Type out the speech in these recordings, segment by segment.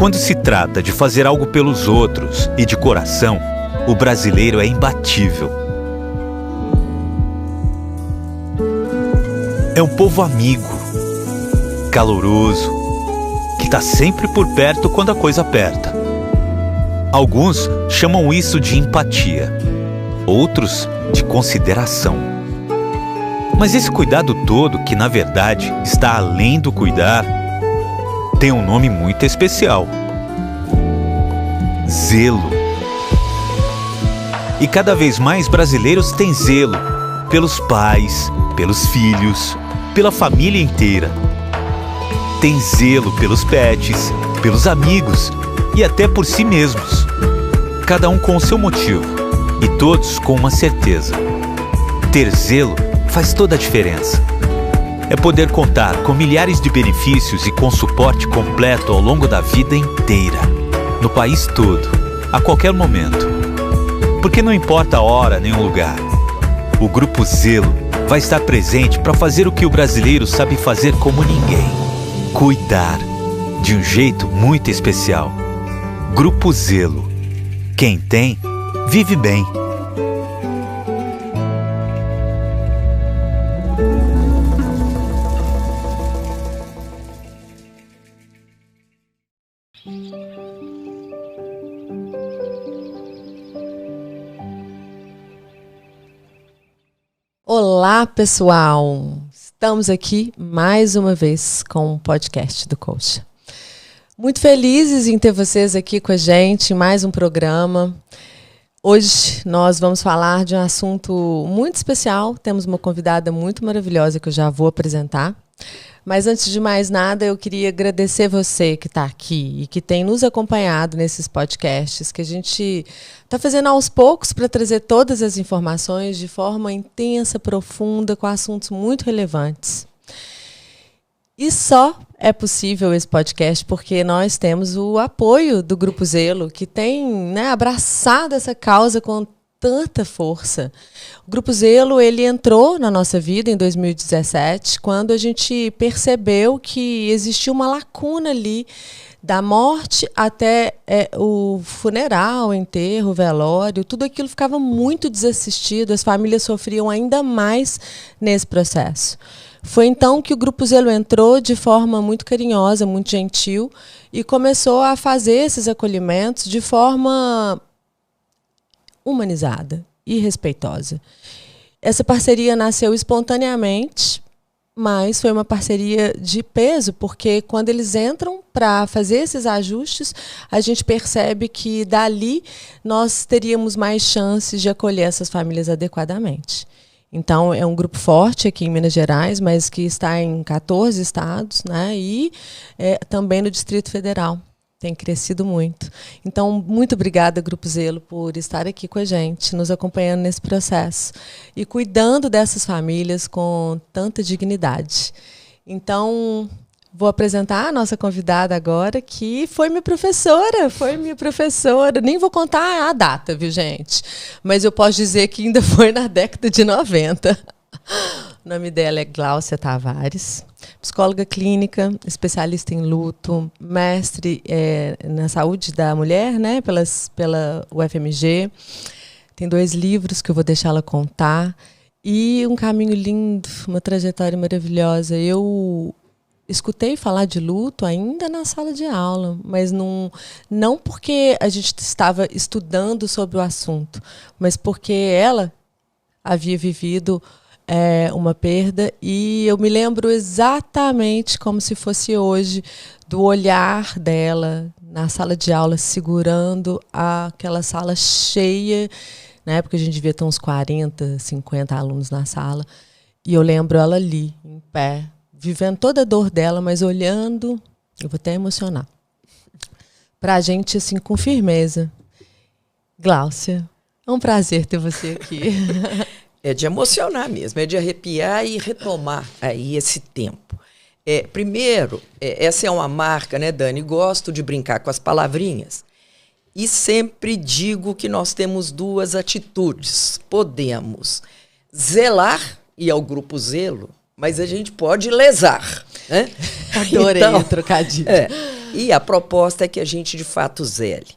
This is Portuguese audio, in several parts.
Quando se trata de fazer algo pelos outros e de coração, o brasileiro é imbatível. É um povo amigo, caloroso, que está sempre por perto quando a coisa aperta. Alguns chamam isso de empatia, outros de consideração. Mas esse cuidado todo, que na verdade está além do cuidar, tem um nome muito especial: zelo. E cada vez mais brasileiros têm zelo pelos pais, pelos filhos, pela família inteira. Tem zelo pelos pets, pelos amigos e até por si mesmos. Cada um com o seu motivo e todos com uma certeza: ter zelo faz toda a diferença. É poder contar com milhares de benefícios e com suporte completo ao longo da vida inteira, no país todo, a qualquer momento. Porque não importa a hora nem o lugar, o Grupo Zelo vai estar presente para fazer o que o brasileiro sabe fazer como ninguém: cuidar, de um jeito muito especial. Grupo Zelo. Quem tem, vive bem. Olá, pessoal! Estamos aqui mais uma vez com o podcast do Coach. Muito felizes em ter vocês aqui com a gente em mais um programa. Hoje nós vamos falar de um assunto muito especial. Temos uma convidada muito maravilhosa que eu já vou apresentar. Mas antes de mais nada, eu queria agradecer você que está aqui e que tem nos acompanhado nesses podcasts, que a gente está fazendo aos poucos para trazer todas as informações de forma intensa, profunda, com assuntos muito relevantes. E só é possível esse podcast porque nós temos o apoio do Grupo Zelo, que tem, abraçado essa causa com tanta força. O Grupo Zelo, ele entrou na nossa vida em 2017, quando a gente percebeu que existia uma lacuna ali, da morte até o funeral, o enterro, o velório, tudo aquilo ficava muito desassistido, as famílias sofriam ainda mais nesse processo. Foi então que o Grupo Zelo entrou de forma muito carinhosa, muito gentil, e começou a fazer esses acolhimentos de forma humanizada e respeitosa. Essa parceria nasceu espontaneamente, mas foi uma parceria de peso, porque quando eles entram para fazer esses ajustes, a gente percebe que dali nós teríamos mais chances de acolher essas famílias adequadamente. Então, é um grupo forte aqui em Minas Gerais, mas que está em 14 estados, e também no Distrito Federal. Tem crescido muito. Então, muito obrigada, Grupo Zelo, por estar aqui com a gente, nos acompanhando nesse processo e cuidando dessas famílias com tanta dignidade. Então, vou apresentar a nossa convidada agora, que foi minha professora. Nem vou contar a data, viu, gente? Mas eu posso dizer que ainda foi na década de 90. O nome dela é Gláucia Tavares, psicóloga clínica, especialista em luto, mestre na saúde da mulher, pela UFMG. Tem 2 livros que eu vou deixar ela contar. E um caminho lindo, uma trajetória maravilhosa. Eu escutei falar de luto ainda na sala de aula, mas não porque a gente estava estudando sobre o assunto, mas porque ela havia vivido uma perda, e eu me lembro exatamente como se fosse hoje do olhar dela na sala de aula, segurando aquela sala cheia. Na época a gente devia ter uns 40, 50 alunos na sala, e eu lembro ela ali, em pé, vivendo toda a dor dela, mas olhando, eu vou até emocionar, para a gente assim, com firmeza. Gláucia, é um prazer ter você aqui. É de emocionar mesmo, é de arrepiar e retomar aí esse tempo. Primeiro, essa é uma marca, né, Dani? Gosto de brincar com as palavrinhas. E sempre digo que nós temos 2 atitudes. Podemos zelar, e ao Grupo Zelo, mas a gente pode lesar, né? Adorei o trocadilho. E a proposta é que a gente, de fato, zele.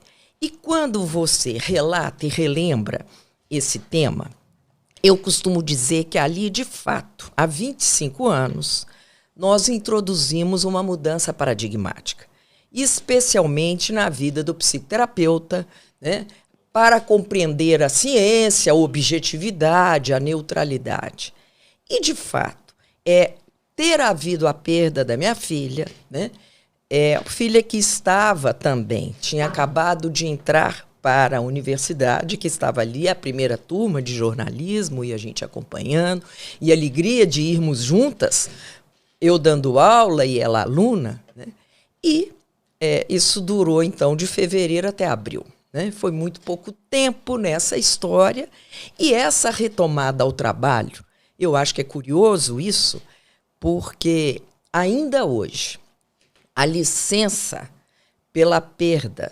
E quando você relata e relembra esse tema, eu costumo dizer que ali, de fato, há 25 anos, nós introduzimos uma mudança paradigmática, especialmente na vida do psicoterapeuta, né, para compreender a ciência, a objetividade, a neutralidade. E, de fato, ter havido a perda da minha filha, né, filha que estava também, tinha acabado de entrar para a universidade, que estava ali, a primeira turma de jornalismo, e a gente acompanhando, e a alegria de irmos juntas, eu dando aula e ela aluna, né? E isso durou, então, de fevereiro até abril. Né? Foi muito pouco tempo nessa história, e essa retomada ao trabalho, eu acho que é curioso isso, porque ainda hoje, a licença pela perda,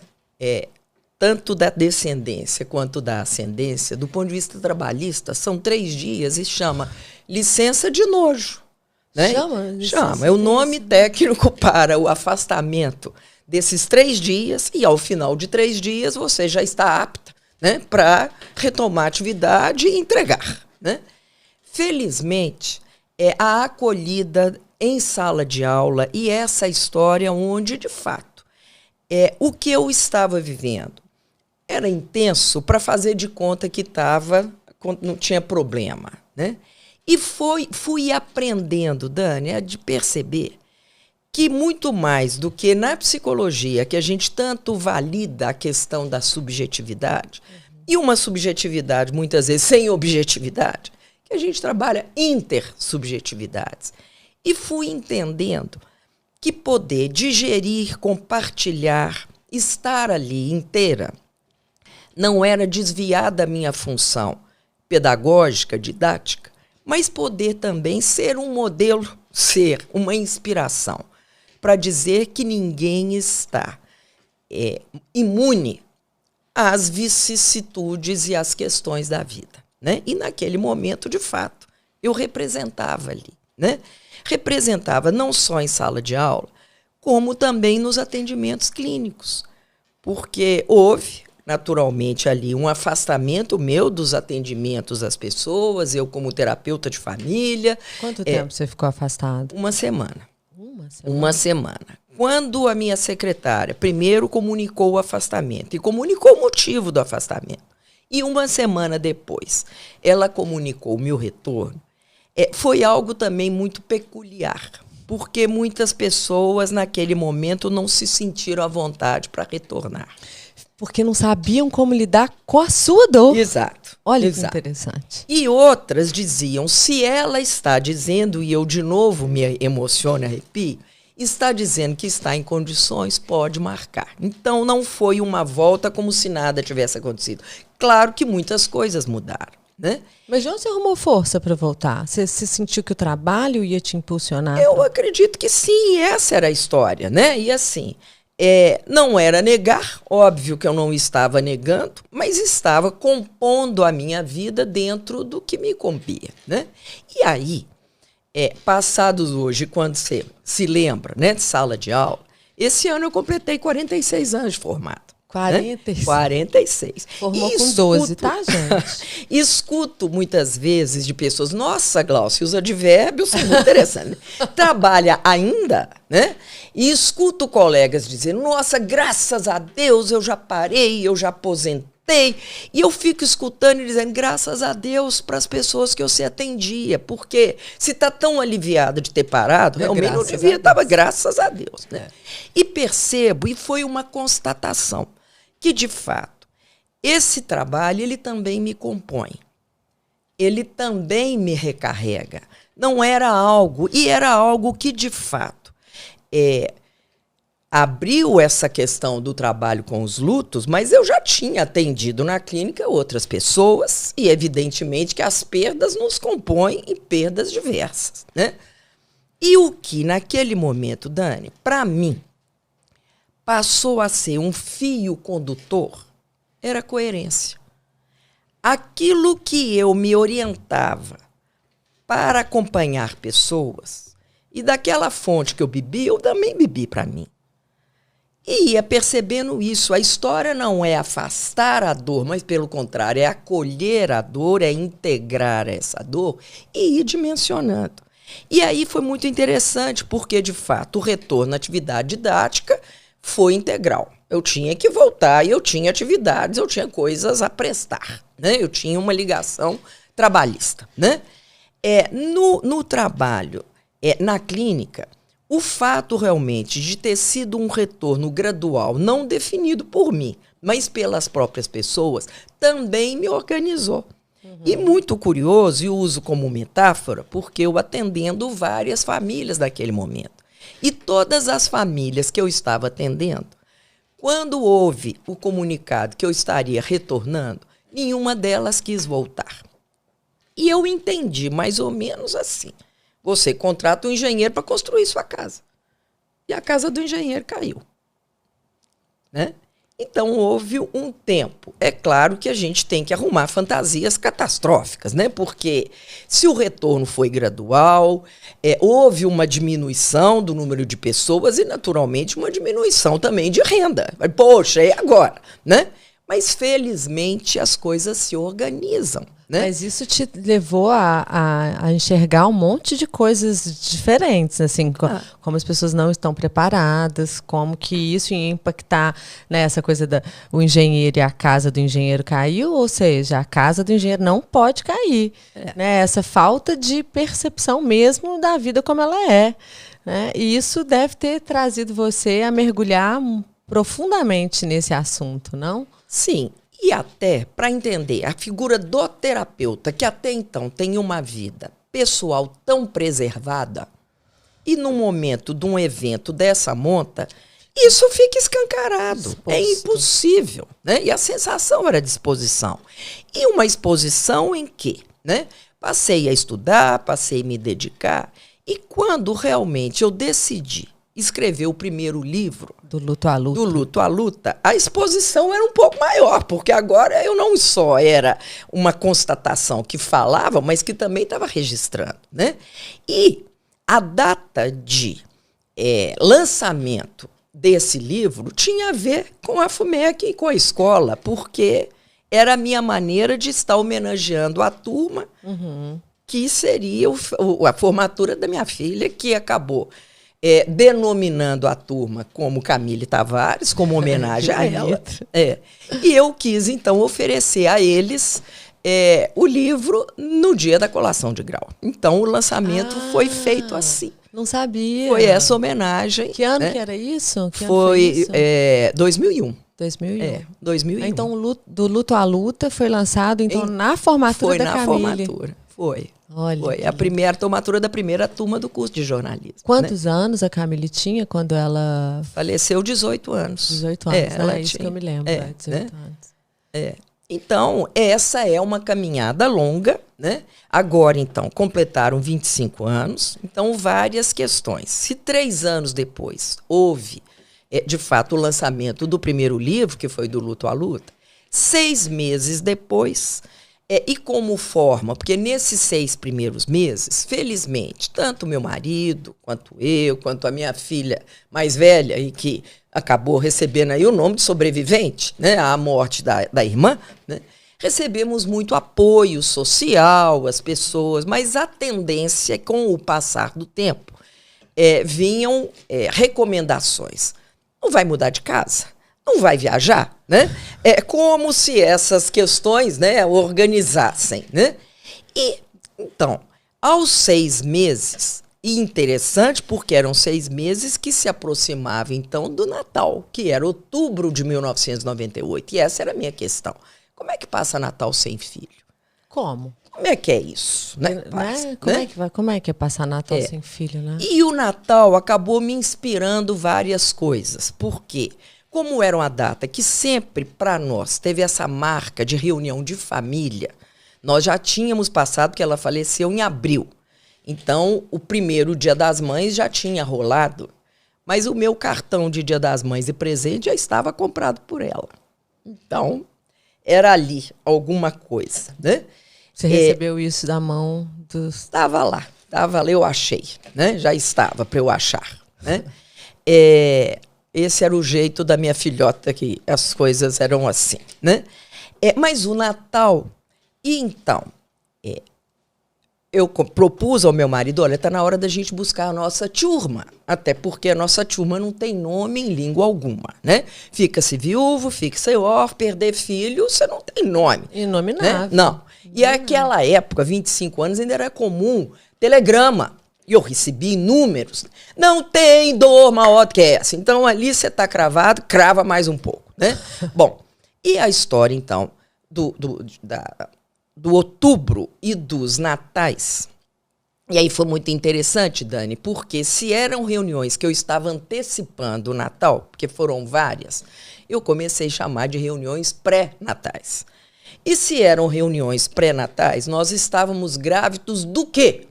tanto da descendência quanto da ascendência, do ponto de vista trabalhista, são 3 dias e chama licença de nojo. Né? Chama. É o nome técnico para o afastamento desses 3 dias, e ao final de 3 dias você já está apta, né, para retomar a atividade e entregar. Né? Felizmente, a acolhida em sala de aula e essa história onde, de fato, o que eu estava vivendo era intenso para fazer de conta que não tinha problema. Né? E fui aprendendo, Dani, de perceber que muito mais do que na psicologia, que a gente tanto valida a questão da subjetividade, e uma subjetividade muitas vezes sem objetividade, que a gente trabalha intersubjetividades. E fui entendendo que poder digerir, compartilhar, estar ali inteira, não era desviar da minha função pedagógica, didática, mas poder também ser um modelo, ser uma inspiração, para dizer que ninguém está imune às vicissitudes e às questões da vida. Né? E naquele momento, de fato, eu representava ali. Né? Representava não só em sala de aula, como também nos atendimentos clínicos, porque houve, naturalmente, ali um afastamento meu dos atendimentos às pessoas, eu como terapeuta de família. Quanto tempo você ficou afastado? Uma semana. Uma semana. Quando a minha secretária primeiro comunicou o afastamento e comunicou o motivo do afastamento, e uma semana depois ela comunicou o meu retorno, foi algo também muito peculiar, porque muitas pessoas naquele momento não se sentiram à vontade para retornar. Porque não sabiam como lidar com a sua dor. Exato. Olha exato. Que interessante. E outras diziam, se ela está dizendo, e eu de novo me emociono, arrepio, está dizendo que está em condições, pode marcar. Então não foi uma volta como se nada tivesse acontecido. Claro que muitas coisas mudaram. Né? Mas de onde você arrumou força para voltar? Você sentiu que o trabalho ia te impulsionar? Eu acredito que sim, essa era a história, né? E assim, não era negar, óbvio que eu não estava negando, mas estava compondo a minha vida dentro do que me compia, né? E aí, passados hoje, quando você se lembra, né, de sala de aula, esse ano eu completei 46 anos de formado. 46. Né? 46. Formou com 12, tá, gente? Escuto muitas vezes de pessoas, nossa, Glaucia, os advérbios são muito interessantes. Trabalha ainda, né? E escuto colegas dizendo, nossa, graças a Deus eu já parei, eu já aposentei. E eu fico escutando e dizendo, graças a Deus para as pessoas que eu se atendia, porque se está tão aliviado de ter parado, realmente não devia, estava graças a Deus. Né? E percebo, e foi uma constatação, que, de fato, esse trabalho ele também me compõe. Ele também me recarrega. Não era algo, e era algo que, de fato, abriu essa questão do trabalho com os lutos, mas eu já tinha atendido na clínica outras pessoas, e evidentemente que as perdas nos compõem em perdas diversas. Né? E o que, naquele momento, Dani, para mim, passou a ser um fio condutor, era coerência. Aquilo que eu me orientava para acompanhar pessoas, e daquela fonte que eu bebi, eu também bebi para mim. E ia percebendo isso. A história não é afastar a dor, mas, pelo contrário, é acolher a dor, é integrar essa dor e ir dimensionando. E aí foi muito interessante, porque, de fato, o retorno à atividade didática foi integral. Eu tinha que voltar e eu tinha atividades, eu tinha coisas a prestar, né? Eu tinha uma ligação trabalhista, né? No trabalho, na clínica, o fato realmente de ter sido um retorno gradual, não definido por mim, mas pelas próprias pessoas, também me organizou. E muito curioso, e uso como metáfora, porque eu atendendo várias famílias daquele momento. E todas as famílias que eu estava atendendo, quando houve o comunicado que eu estaria retornando, nenhuma delas quis voltar. E eu entendi mais ou menos assim. Você contrata um engenheiro para construir sua casa. E a casa do engenheiro caiu. Né? Então, houve um tempo. É claro que a gente tem que arrumar fantasias catastróficas, né? Porque se o retorno foi gradual, houve uma diminuição do número de pessoas e, naturalmente, uma diminuição também de renda. Poxa, e agora? Né? Mas, felizmente, as coisas se organizam. Né? Mas isso te levou a enxergar um monte de coisas diferentes, assim, como as pessoas não estão preparadas, como que isso ia impactar nessa coisa o engenheiro e a casa do engenheiro caiu, ou seja, a casa do engenheiro não pode cair. Né? Essa falta de percepção mesmo da vida como ela é. Né? E isso deve ter trazido você a mergulhar profundamente nesse assunto, não? Sim. E até, para entender, a figura do terapeuta, que até então tem uma vida pessoal tão preservada, e no momento de um evento dessa monta, isso fica escancarado. Exposto. É impossível. Né? E a sensação era de exposição. E uma exposição em que? Né? Passei a estudar, passei a me dedicar, e quando realmente eu decidi escrever o primeiro livro, Do Luto à Luta. Do Luto à Luta, a exposição era um pouco maior, porque agora eu não só era uma constatação que falava, mas que também estava registrando. Né? E a data de lançamento desse livro tinha a ver com a FUMEC e com a escola, porque era a minha maneira de estar homenageando a turma, que seria a formatura da minha filha, que acabou denominando a turma como Camille Tavares, como homenagem a ela. E eu quis, então, oferecer a eles o livro no dia da colação de grau. Então, o lançamento foi feito assim. Não sabia. Foi essa homenagem. Que ano que era isso? Que foi ano foi isso? 2001. 2001. 2001. Então, Do Luto à Luta foi lançado na formatura da Camille. Foi na formatura. Foi. Olha. Foi a primeira formatura da primeira turma do curso de jornalismo. Quantos anos a Camille tinha quando ela... Faleceu 18 anos. 18 anos, é isso que eu me lembro. 18 anos. Então, essa é uma caminhada longa, né? Agora, então, completaram 25 anos. Então, várias questões. Se 3 anos depois houve, de fato, o lançamento do primeiro livro, que foi Do Luto à Luta, 6 meses depois... e como forma, porque nesses 6 primeiros meses, felizmente, tanto meu marido, quanto eu, quanto a minha filha mais velha, e que acabou recebendo aí o nome de sobrevivente, né, à morte da irmã, né, recebemos muito apoio social, as pessoas, mas a tendência, com o passar do tempo, vinham recomendações. Não vai mudar de casa? Não vai viajar, né? É como se essas questões, né, organizassem, né? E, então, aos 6 meses, e interessante porque eram 6 meses que se aproximavam, então, do Natal, que era outubro de 1998. E essa era a minha questão. Como é que passa Natal sem filho? Como? Como é que é isso? Né? Como é que é passar Natal sem filho, né? E o Natal acabou me inspirando várias coisas. Por quê? Como era uma data que sempre, para nós, teve essa marca de reunião de família, nós já tínhamos passado, que ela faleceu em abril. Então, o primeiro Dia das Mães já tinha rolado, mas o meu cartão de Dia das Mães e presente já estava comprado por ela. Então, era ali alguma coisa, né? Você recebeu isso da mão dos... Estava lá, eu achei, né? Já estava para eu achar, né? esse era o jeito da minha filhota, que as coisas eram assim, né? Mas o Natal, e então, eu propus ao meu marido, olha, está na hora da gente buscar a nossa turma, até porque a nossa turma não tem nome em língua alguma, né? Fica-se viúvo, fica-se órfão, perder filho, você não tem nome. Inominável. Né? Não. E naquela época, 25 anos, ainda era comum telegrama. E eu recebi inúmeros. Não tem dor maior do que essa. Então, ali você está cravado, crava mais um pouco, né? Bom, e a história, então, do outubro e dos natais. E aí foi muito interessante, Dani, porque se eram reuniões que eu estava antecipando o Natal, porque foram várias, eu comecei a chamar de reuniões pré-natais. E se eram reuniões pré-natais, nós estávamos grávidos do quê?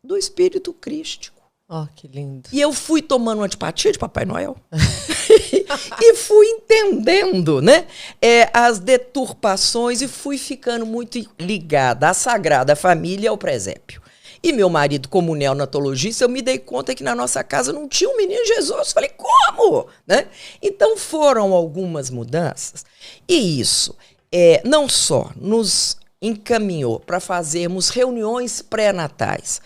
Do espírito crístico. Oh, que lindo. E eu fui tomando antipatia de Papai Noel. E fui entendendo, né, as deturpações e fui ficando muito ligada à Sagrada Família e ao presépio. E meu marido, como neonatologista, eu me dei conta que na nossa casa não tinha um menino Jesus. Falei, como? Né? Então foram algumas mudanças. E isso não só nos encaminhou para fazermos reuniões pré-natais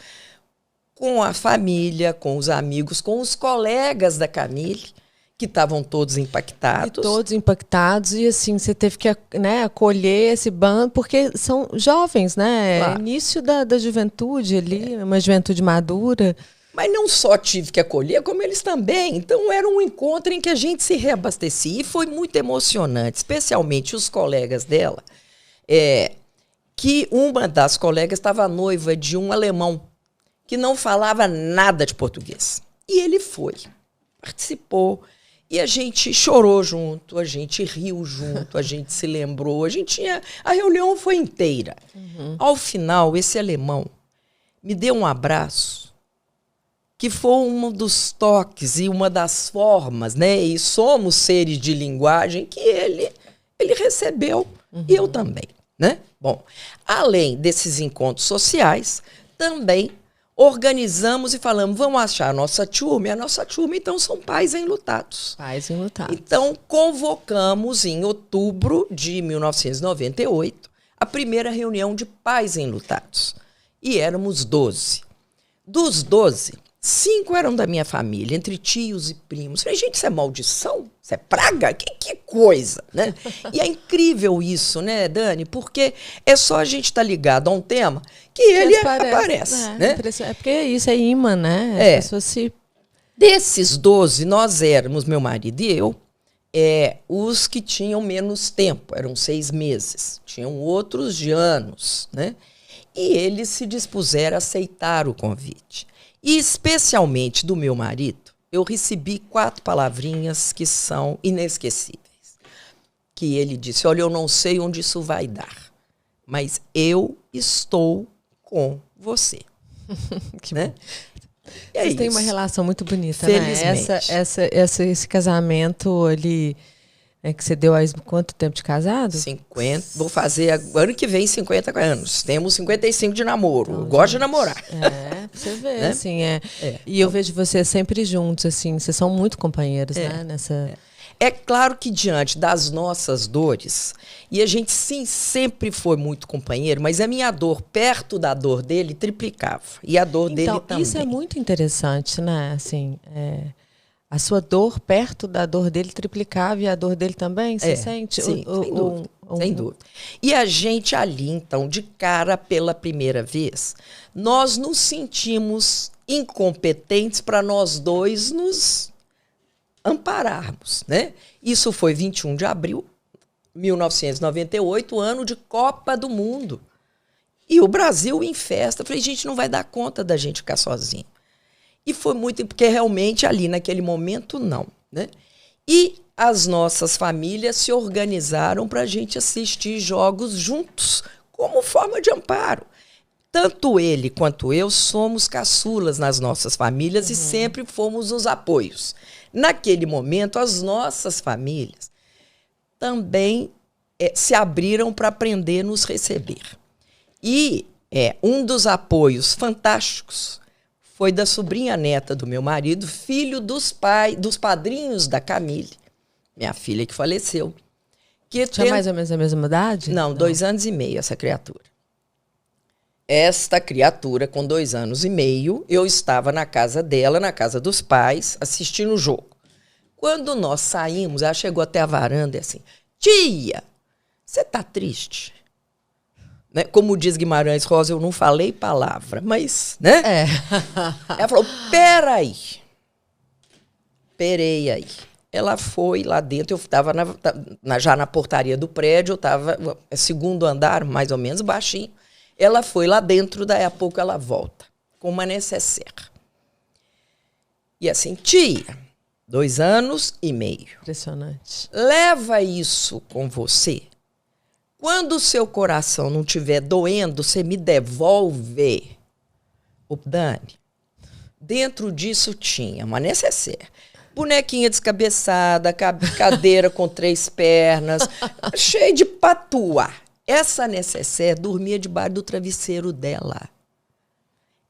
com a família, com os amigos, com os colegas da Camille, que estavam todos impactados. E todos impactados, e assim, você teve que, né, acolher esse bando, porque são jovens, né? Claro. Início da juventude ali, uma juventude madura. Mas não só tive que acolher, como eles também. Então era um encontro em que a gente se reabastecia e foi muito emocionante, especialmente os colegas dela, que uma das colegas estava noiva de um alemão que não falava nada de português. E ele foi, participou, e a gente chorou junto, a gente riu junto, a gente se lembrou, a reunião foi inteira. Uhum. Ao final, esse alemão me deu um abraço, que foi um dos toques e uma das formas, né? E somos seres de linguagem que ele recebeu, e eu também, né? Bom, além desses encontros sociais, também organizamos e falamos, vamos achar a nossa turma. E a nossa turma, então, são pais enlutados. Pais enlutados. Então, convocamos em outubro de 1998 a primeira reunião de pais enlutados. E éramos 12. Dos 12, 5 eram da minha família, entre tios e primos. Falei, gente, isso é maldição? Isso é praga? Que coisa, né? E é incrível isso, né, Dani? Porque é só a gente estar ligado a um tema que ele aparece. Né? É porque isso é imã, né? As pessoas se... Desses 12, nós éramos, meu marido e eu, os que tinham menos tempo, eram 6 meses. Tinham outros de anos, né? E eles se dispuseram a aceitar o convite. E especialmente do meu marido, eu recebi 4 palavrinhas que são inesquecíveis. Que ele disse, olha, eu não sei onde isso vai dar, mas eu estou com você. Que né? Vocês têm uma relação muito bonita, felizmente, né? Esse casamento ali, que você deu há quanto tempo de casado? 50. Vou fazer ano que vem 50 anos. Temos 55 de namoro. Então, gosto de namorar. Pra você ver, né? assim, E eu vejo vocês sempre juntos, assim, vocês são muito companheiros, né? É claro que diante das nossas dores, e a gente sim sempre foi muito companheiro, mas a minha dor perto da dor dele triplicava. E a dor dele também. Isso é muito interessante, né? Assim, a sua dor perto da dor dele triplicava e a dor dele também, você sente? Sim, sem dúvida. E a gente ali, então, de cara pela primeira vez, nós nos sentimos incompetentes para nós dois nos ampararmos, né? Isso foi 21 de abril de 1998, ano de Copa do Mundo. E o Brasil em festa. Falei, gente, não vai dar conta da gente ficar sozinho. E foi muito, porque realmente ali naquele momento não, né? E as nossas famílias se organizaram para a gente assistir jogos juntos, como forma de amparo. Tanto ele quanto eu somos caçulas nas nossas famílias e sempre fomos os apoios. Naquele momento, as nossas famílias também se abriram para aprender a nos receber. E um dos apoios fantásticos foi da sobrinha neta do meu marido, filho dos padrinhos da Camille, minha filha que faleceu. Que tinha mais ou menos a mesma idade? Não, 2 anos e meio essa criatura. Esta criatura, com 2 anos e meio, eu estava na casa dela, na casa dos pais, assistindo o jogo. Quando nós saímos, ela chegou até a varanda e assim, tia, você tá triste? Né? Como diz Guimarães Rosa, eu não falei palavra, mas, né? É. Ela falou, peraí. Perei aí. Ela foi lá dentro, eu estava já na portaria do prédio, eu estava, segundo andar, mais ou menos, baixinho. Ela foi lá dentro, daí a pouco ela volta, com uma necessaire. E assim, tia, 2 anos e meio. Impressionante. Leva isso com você. Quando o seu coração não estiver doendo, você me devolve. Ô, Dani, dentro disso tinha uma necessaire. Bonequinha descabeçada, cadeira com 3 pernas, cheia de patuá. Essa necessaire dormia debaixo do travesseiro dela.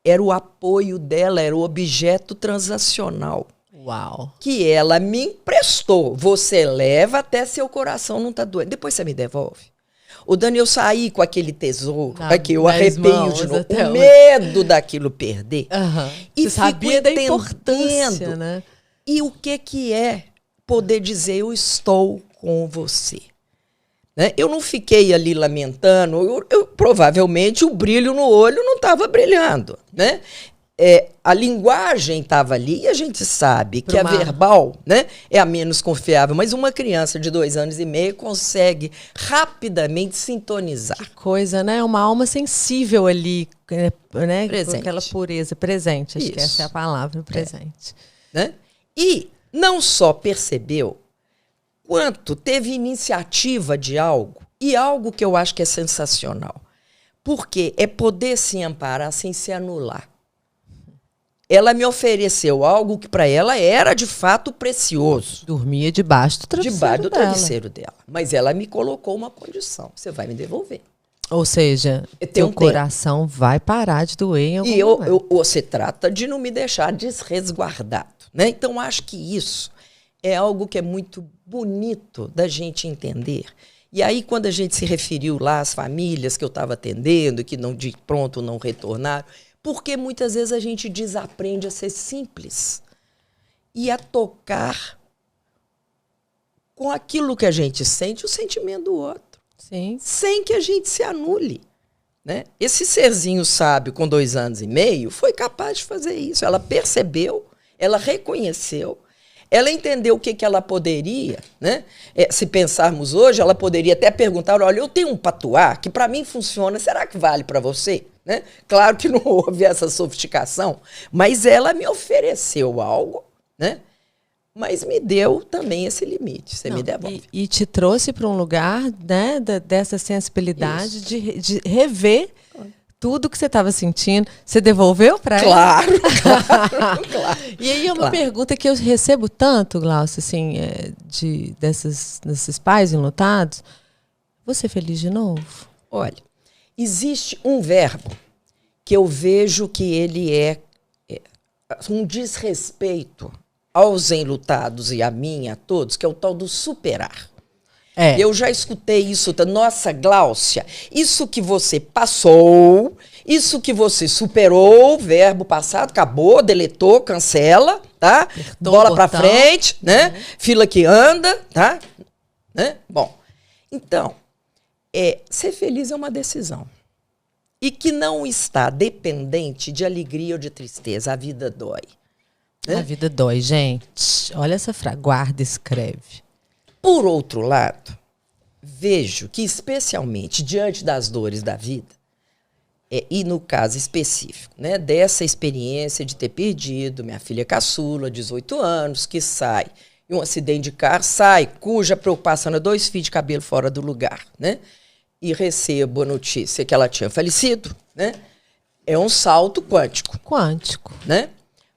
Era o apoio dela, era o objeto transacional. Uau. Que ela me emprestou. Você leva até seu coração não tá doendo. Depois você me devolve. O Dani, eu saí com aquele tesouro. Aqui, eu arrepio de novo. O medo daquilo perder. E você sabia da importância, né? E o que é poder dizer, eu estou com você. Né? Eu não fiquei ali lamentando, provavelmente o brilho no olho não estava brilhando. Né? A linguagem estava ali e a gente sabe que a verbal, né, é a menos confiável, mas uma criança de 2 anos e meio consegue rapidamente sintonizar. Que coisa, né? Uma alma sensível ali, né? Presente. Com aquela pureza, presente, acho que essa é a palavra, presente. Né? E não só percebeu, quanto teve iniciativa de algo, e algo que eu acho que é sensacional, porque é poder se amparar sem se anular. Ela me ofereceu algo que para ela era de fato precioso. Dormia debaixo do travesseiro dela. Mas ela me colocou uma condição, você vai me devolver. Ou seja, teu coração vai parar de doer em algum momento. Você trata de não me deixar desresguardado. Né? Então, acho que isso é algo que é muito bonito da gente entender. E aí, quando a gente se referiu lá às famílias que eu estava atendendo, que não de pronto não retornaram, porque muitas vezes a gente desaprende a ser simples e a tocar com aquilo que a gente sente, o sentimento do outro. Sim. Sem que a gente se anule. Né? Esse serzinho sábio com 2 anos e meio foi capaz de fazer isso. Ela percebeu, ela reconheceu, ela entendeu o que ela poderia, né? Se pensarmos hoje, ela poderia até perguntar, olha, eu tenho um patuá que para mim funciona, será que vale para você? Né? Claro que não houve essa sofisticação, mas ela me ofereceu algo, né? Mas me deu também esse limite, você me devolve. E te trouxe para um lugar, né, dessa sensibilidade de rever tudo que você estava sentindo. Você devolveu para ela? Claro. E aí é uma pergunta que eu recebo tanto, Glaucia, assim, desses pais enlutados. Você feliz de novo? Olha, existe um verbo que eu vejo que ele é um desrespeito aos enlutados e a mim, a todos, que é o tal do superar. Eu já escutei isso. Nossa, Gláucia, isso que você passou, isso que você superou, verbo passado, acabou, deletou, cancela, tá? Bola pra frente, né? Fila que anda, tá? Né? Bom, então, ser feliz é uma decisão. E que não está dependente de alegria ou de tristeza. A vida dói. Né? A vida dói, gente. Olha essa frase. Guarda, escreve. Por outro lado, vejo que, especialmente diante das dores da vida, e no caso específico, né, dessa experiência de ter perdido minha filha caçula, 18 anos, que sai em um acidente de carro, cuja preocupação é 2 fios de cabelo fora do lugar, né, e recebo a notícia que ela tinha falecido, né, é um salto quântico. Né?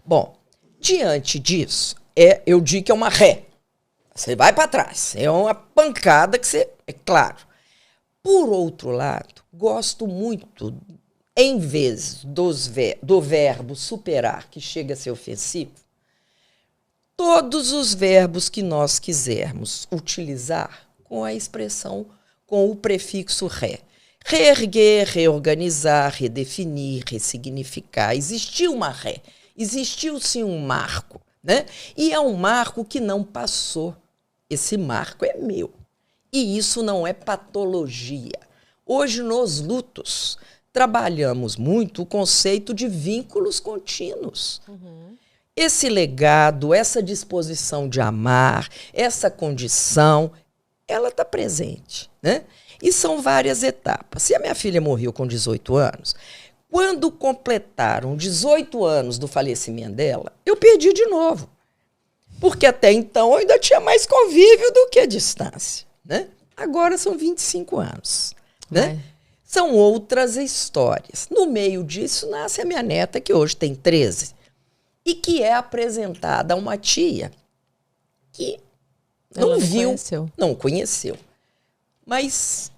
Bom, diante disso, eu digo que é uma ré. Você vai para trás. É uma pancada que você... É claro. Por outro lado, gosto muito em vez do verbo superar, que chega a ser ofensivo, todos os verbos que nós quisermos utilizar com a expressão, com o prefixo ré. Reerguer, reorganizar, redefinir, ressignificar. Existiu uma ré, existiu sim um marco, né? E é um marco que não passou. Esse marco é meu. E isso não é patologia. Hoje, nos lutos, trabalhamos muito o conceito de vínculos contínuos. Esse legado, essa disposição de amar, essa condição, ela está presente, né? E são várias etapas. Se a minha filha morreu com 18 anos, quando completaram 18 anos do falecimento dela, eu perdi de novo. Porque até então eu ainda tinha mais convívio do que a distância, né? Agora são 25 anos, né? São outras histórias. No meio disso nasce a minha neta, que hoje tem 13, e que é apresentada a uma tia que não viu, não conheceu, mas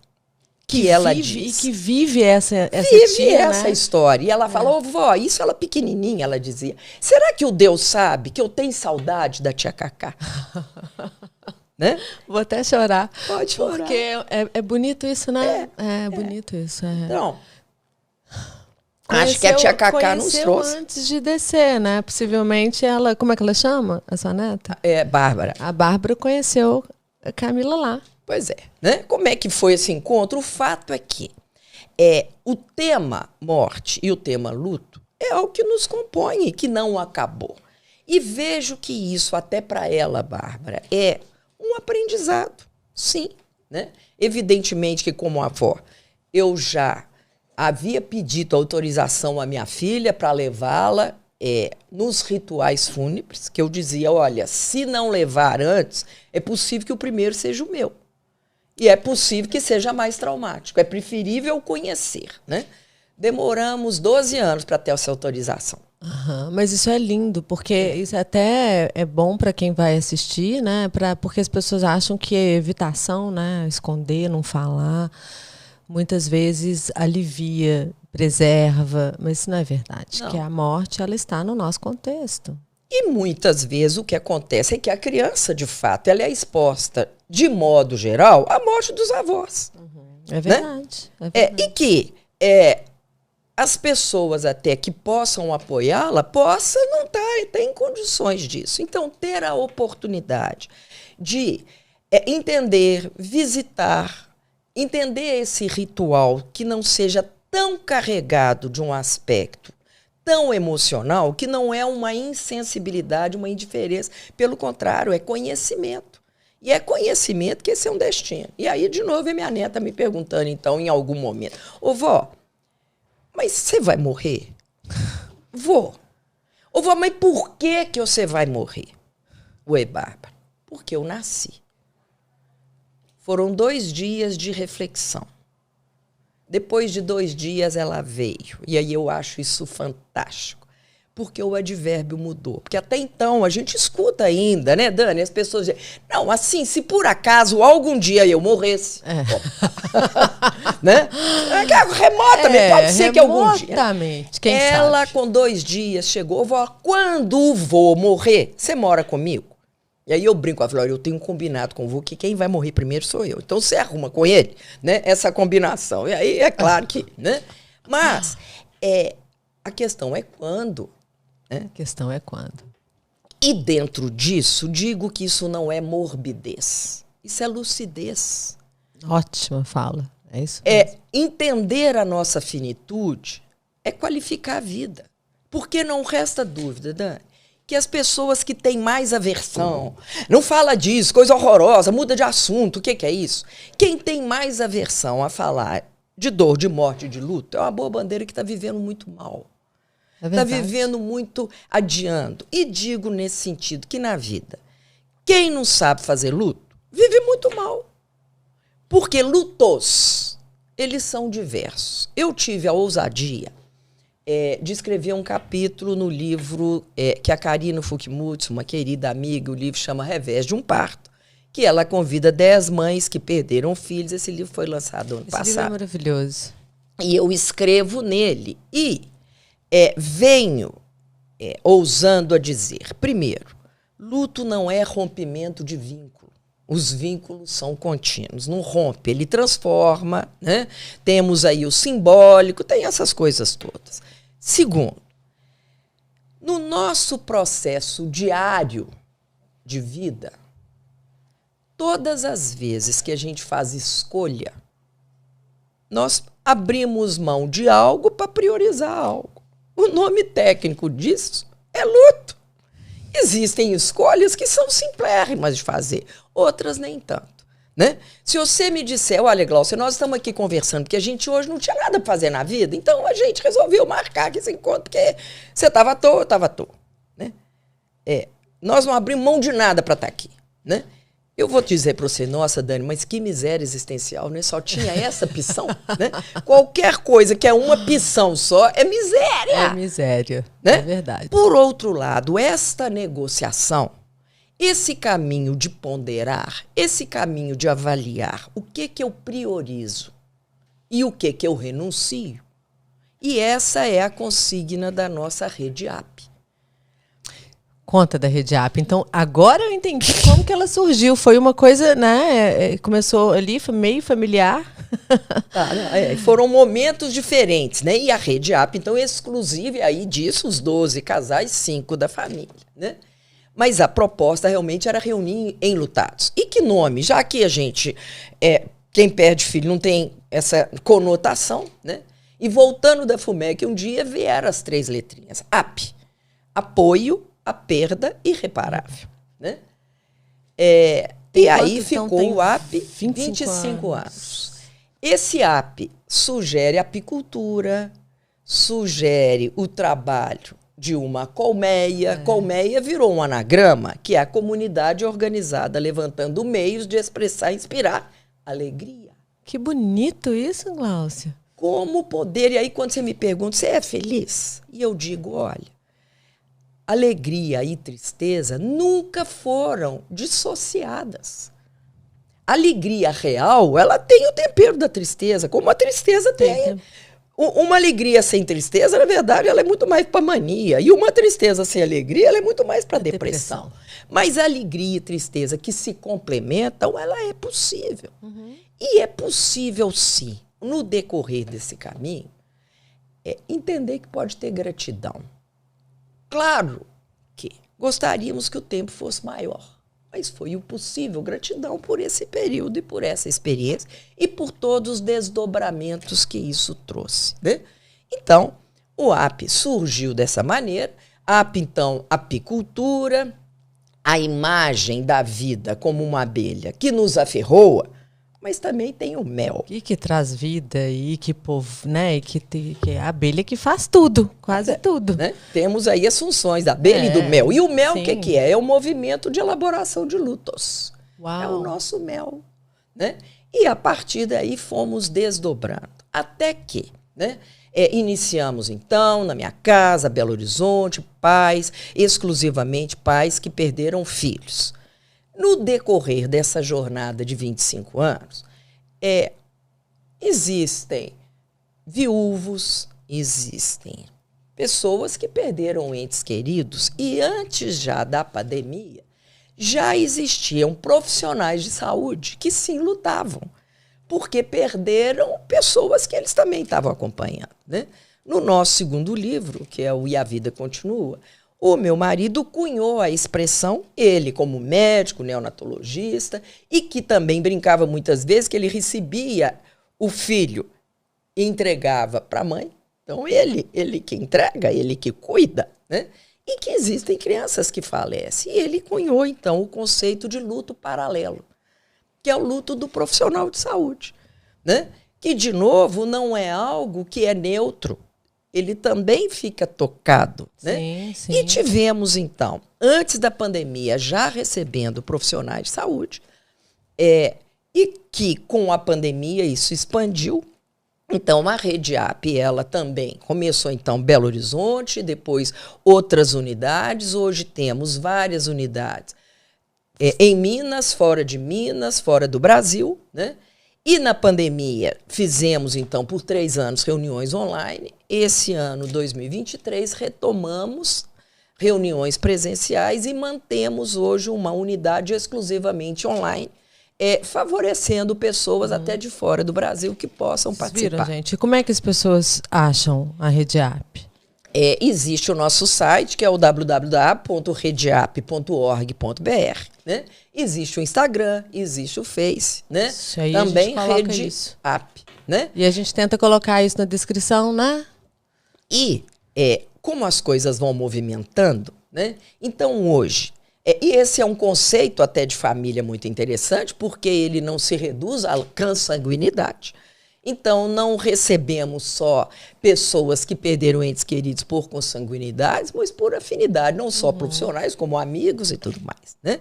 que ela diz. E que vive essa tia, essa, né? História. E ela fala, ô vó, isso ela pequenininha, ela dizia. Será que o Deus sabe que eu tenho saudade da tia Cacá? Né? Vou até chorar. Pode chorar. Porque é bonito isso, né? É bonito isso. Então, acho que a tia Cacá nos trouxe. Antes de descer, né? Possivelmente ela... Como é que ela chama, a sua neta? Bárbara. A Bárbara conheceu a Camila lá. Pois é, né? Como é que foi esse encontro? O fato é que o tema morte e o tema luto é o que nos compõe e que não acabou. E vejo que isso, até para ela, Bárbara, é um aprendizado, sim, né? Evidentemente que, como avó, eu já havia pedido autorização à minha filha para levá-la nos rituais fúnebres, que eu dizia, olha, se não levar antes, é possível que o primeiro seja o meu. E é possível que seja mais traumático. É preferível conhecer, né? Demoramos 12 anos para ter essa autorização. Mas isso é lindo, porque isso até é bom para quem vai assistir, né? Porque as pessoas acham que é evitação, né? Esconder, não falar, muitas vezes alivia, preserva, mas isso não é verdade. Não. Que a morte, ela está no nosso contexto. E muitas vezes o que acontece é que a criança, de fato, ela é exposta, de modo geral, à morte dos avós. É verdade. Né? É verdade. E que as pessoas até que possam apoiá-la, não estar em condições disso. Então, ter a oportunidade de entender, visitar, entender esse ritual que não seja tão carregado de um aspecto tão emocional, que não é uma insensibilidade, uma indiferença. Pelo contrário, é conhecimento. E é conhecimento que esse é um destino. E aí, de novo, é minha neta me perguntando, então, em algum momento, ô vó, mas você vai morrer? Vou. Ô vó, mas por que você vai morrer? Ué, Bárbara, porque eu nasci. Foram 2 dias de reflexão. Depois de 2 dias ela veio. E aí eu acho isso fantástico. Porque o advérbio mudou. Porque até então a gente escuta ainda, né, Dani? As pessoas dizem, não, assim, se por acaso algum dia eu morresse. Né? Remotamente, pode ser que algum dia. Remotamente, quem ela, sabe? com 2 dias, chegou, vó, quando vou morrer, você mora comigo? E aí eu brinco, eu tenho um combinado com o vô que quem vai morrer primeiro sou eu. Então você arruma com ele, né, essa combinação. E aí é claro que, né? Mas a questão é quando. Né? A questão é quando. E dentro disso, digo que isso não é morbidez. Isso é lucidez. Ótima fala. É isso mesmo. Entender a nossa finitude é qualificar a vida. Porque não resta dúvida, Dani, que as pessoas que têm mais aversão, não fala disso, coisa horrorosa, muda de assunto, o que é isso? Quem tem mais aversão a falar de dor, de morte, de luto, é uma boa bandeira que está vivendo muito mal. Está vivendo muito adiando. E digo nesse sentido que na vida, quem não sabe fazer luto, vive muito mal. Porque lutos, eles são diversos. Eu tive a ousadia de escrever um capítulo no livro que a Karina Fukimutsu, uma querida amiga, o livro chama Revés de um Parto, que ela convida 10 mães que perderam filhos. Esse livro foi lançado ano passado. Esse livro é maravilhoso. E eu escrevo nele. E venho ousando a dizer, primeiro, luto não é rompimento de vínculo. Os vínculos são contínuos, não rompe, ele transforma, né? Temos aí o simbólico, tem essas coisas todas. Segundo, no nosso processo diário de vida, todas as vezes que a gente faz escolha, nós abrimos mão de algo para priorizar algo. O nome técnico disso é luto. Existem escolhas que são simplérrimas de fazer, outras nem tanto, né? Se você me disser, olha, Glaucia, nós estamos aqui conversando porque a gente hoje não tinha nada para fazer na vida, então a gente resolveu marcar aqui esse encontro porque você estava à toa, eu estava à toa, né? Nós não abrimos mão de nada para estar aqui, né? Eu vou dizer para você, nossa, Dani, mas que miséria existencial, né? Só tinha essa opção, né? Qualquer coisa que é uma opção só é miséria. É miséria, né? É verdade. Por outro lado, esta negociação, esse caminho de ponderar, esse caminho de avaliar o que eu priorizo e o que eu renuncio, e essa é a consigna da nossa rede AP. Conta da Rede AP. Então, agora eu entendi como que ela surgiu. Foi uma coisa, né? Começou ali, meio familiar. Foram momentos diferentes, né? E a Rede AP, então, exclusiva aí disso, os 12 casais, 5 da família, né? Mas a proposta realmente era reunir enlutados. E que nome? Já que a gente, quem perde filho não tem essa conotação, né? E voltando da FUMEC, um dia vieram as 3 letrinhas. AP. Apoio a perda irreparável, né? E aí ficou o AP 25 anos. Esse AP sugere apicultura, sugere o trabalho de uma colmeia. Colmeia virou um anagrama, que é a comunidade organizada levantando meios de expressar e inspirar alegria. Que bonito isso, Glaucia. Como poder... E aí, quando você me pergunta, você é feliz? E eu digo, olha, alegria e tristeza nunca foram dissociadas. A alegria real, ela tem o tempero da tristeza, como a tristeza tem. Uma alegria sem tristeza, na verdade, ela é muito mais para mania. E uma tristeza sem alegria, ela é muito mais para depressão. Mas a alegria e tristeza que se complementam, ela é possível. E é possível, sim, no decorrer desse caminho, entender que pode ter gratidão. Claro que gostaríamos que o tempo fosse maior, mas foi o possível. Gratidão por esse período e por essa experiência e por todos os desdobramentos que isso trouxe, né? Então, o AP surgiu dessa maneira. AP, então, apicultura, a imagem da vida como uma abelha que nos aferroa, mas também tem o mel. E que traz vida e que povo, né? E que é a abelha que faz tudo, quase tudo. Né? Temos aí as funções da abelha e do mel. E o mel, o que é? É o movimento de elaboração de lutos. Uau. É o nosso mel. Né? E a partir daí fomos desdobrando. Até que, né? Iniciamos, então, na minha casa, Belo Horizonte, pais, exclusivamente pais que perderam filhos. No decorrer dessa jornada de 25 anos, existem viúvos, existem pessoas que perderam entes queridos e antes já da pandemia, já existiam profissionais de saúde que sim lutavam, porque perderam pessoas que eles também estavam acompanhando, né? No nosso segundo livro, que é o E a Vida Continua, o meu marido cunhou a expressão, ele como médico, neonatologista, e que também brincava muitas vezes que ele recebia o filho e entregava para a mãe. Então, ele que entrega, ele que cuida, né? E que existem crianças que falecem. E ele cunhou, então, o conceito de luto paralelo, que é o luto do profissional de saúde, né? Que, de novo, não é algo que é neutro. Ele também fica tocado, né? Sim, sim. E tivemos, então, antes da pandemia, já recebendo profissionais de saúde, e que com a pandemia isso expandiu. Então, a Rede AP, ela também começou, então, Belo Horizonte, depois outras unidades. Hoje temos várias unidades em Minas, fora do Brasil, né? E na pandemia, fizemos, então, por 3 anos, reuniões online. Esse ano, 2023, retomamos reuniões presenciais e mantemos hoje uma unidade exclusivamente online, favorecendo pessoas até de fora do Brasil que possam participar. Viram, gente? E como é que as pessoas acham a Redeap? Existe o nosso site, que é o www.redeap.org.br, né? Existe o Instagram, existe o Face, né? Isso aí também a gente Redeap, né? E a gente tenta colocar isso na descrição, né? E como as coisas vão movimentando, né? Então hoje, e esse é um conceito até de família muito interessante, porque ele não se reduz à consanguinidade. Então, não recebemos só pessoas que perderam entes queridos por consanguinidades, mas por afinidade, não só profissionais, como amigos e tudo mais, né?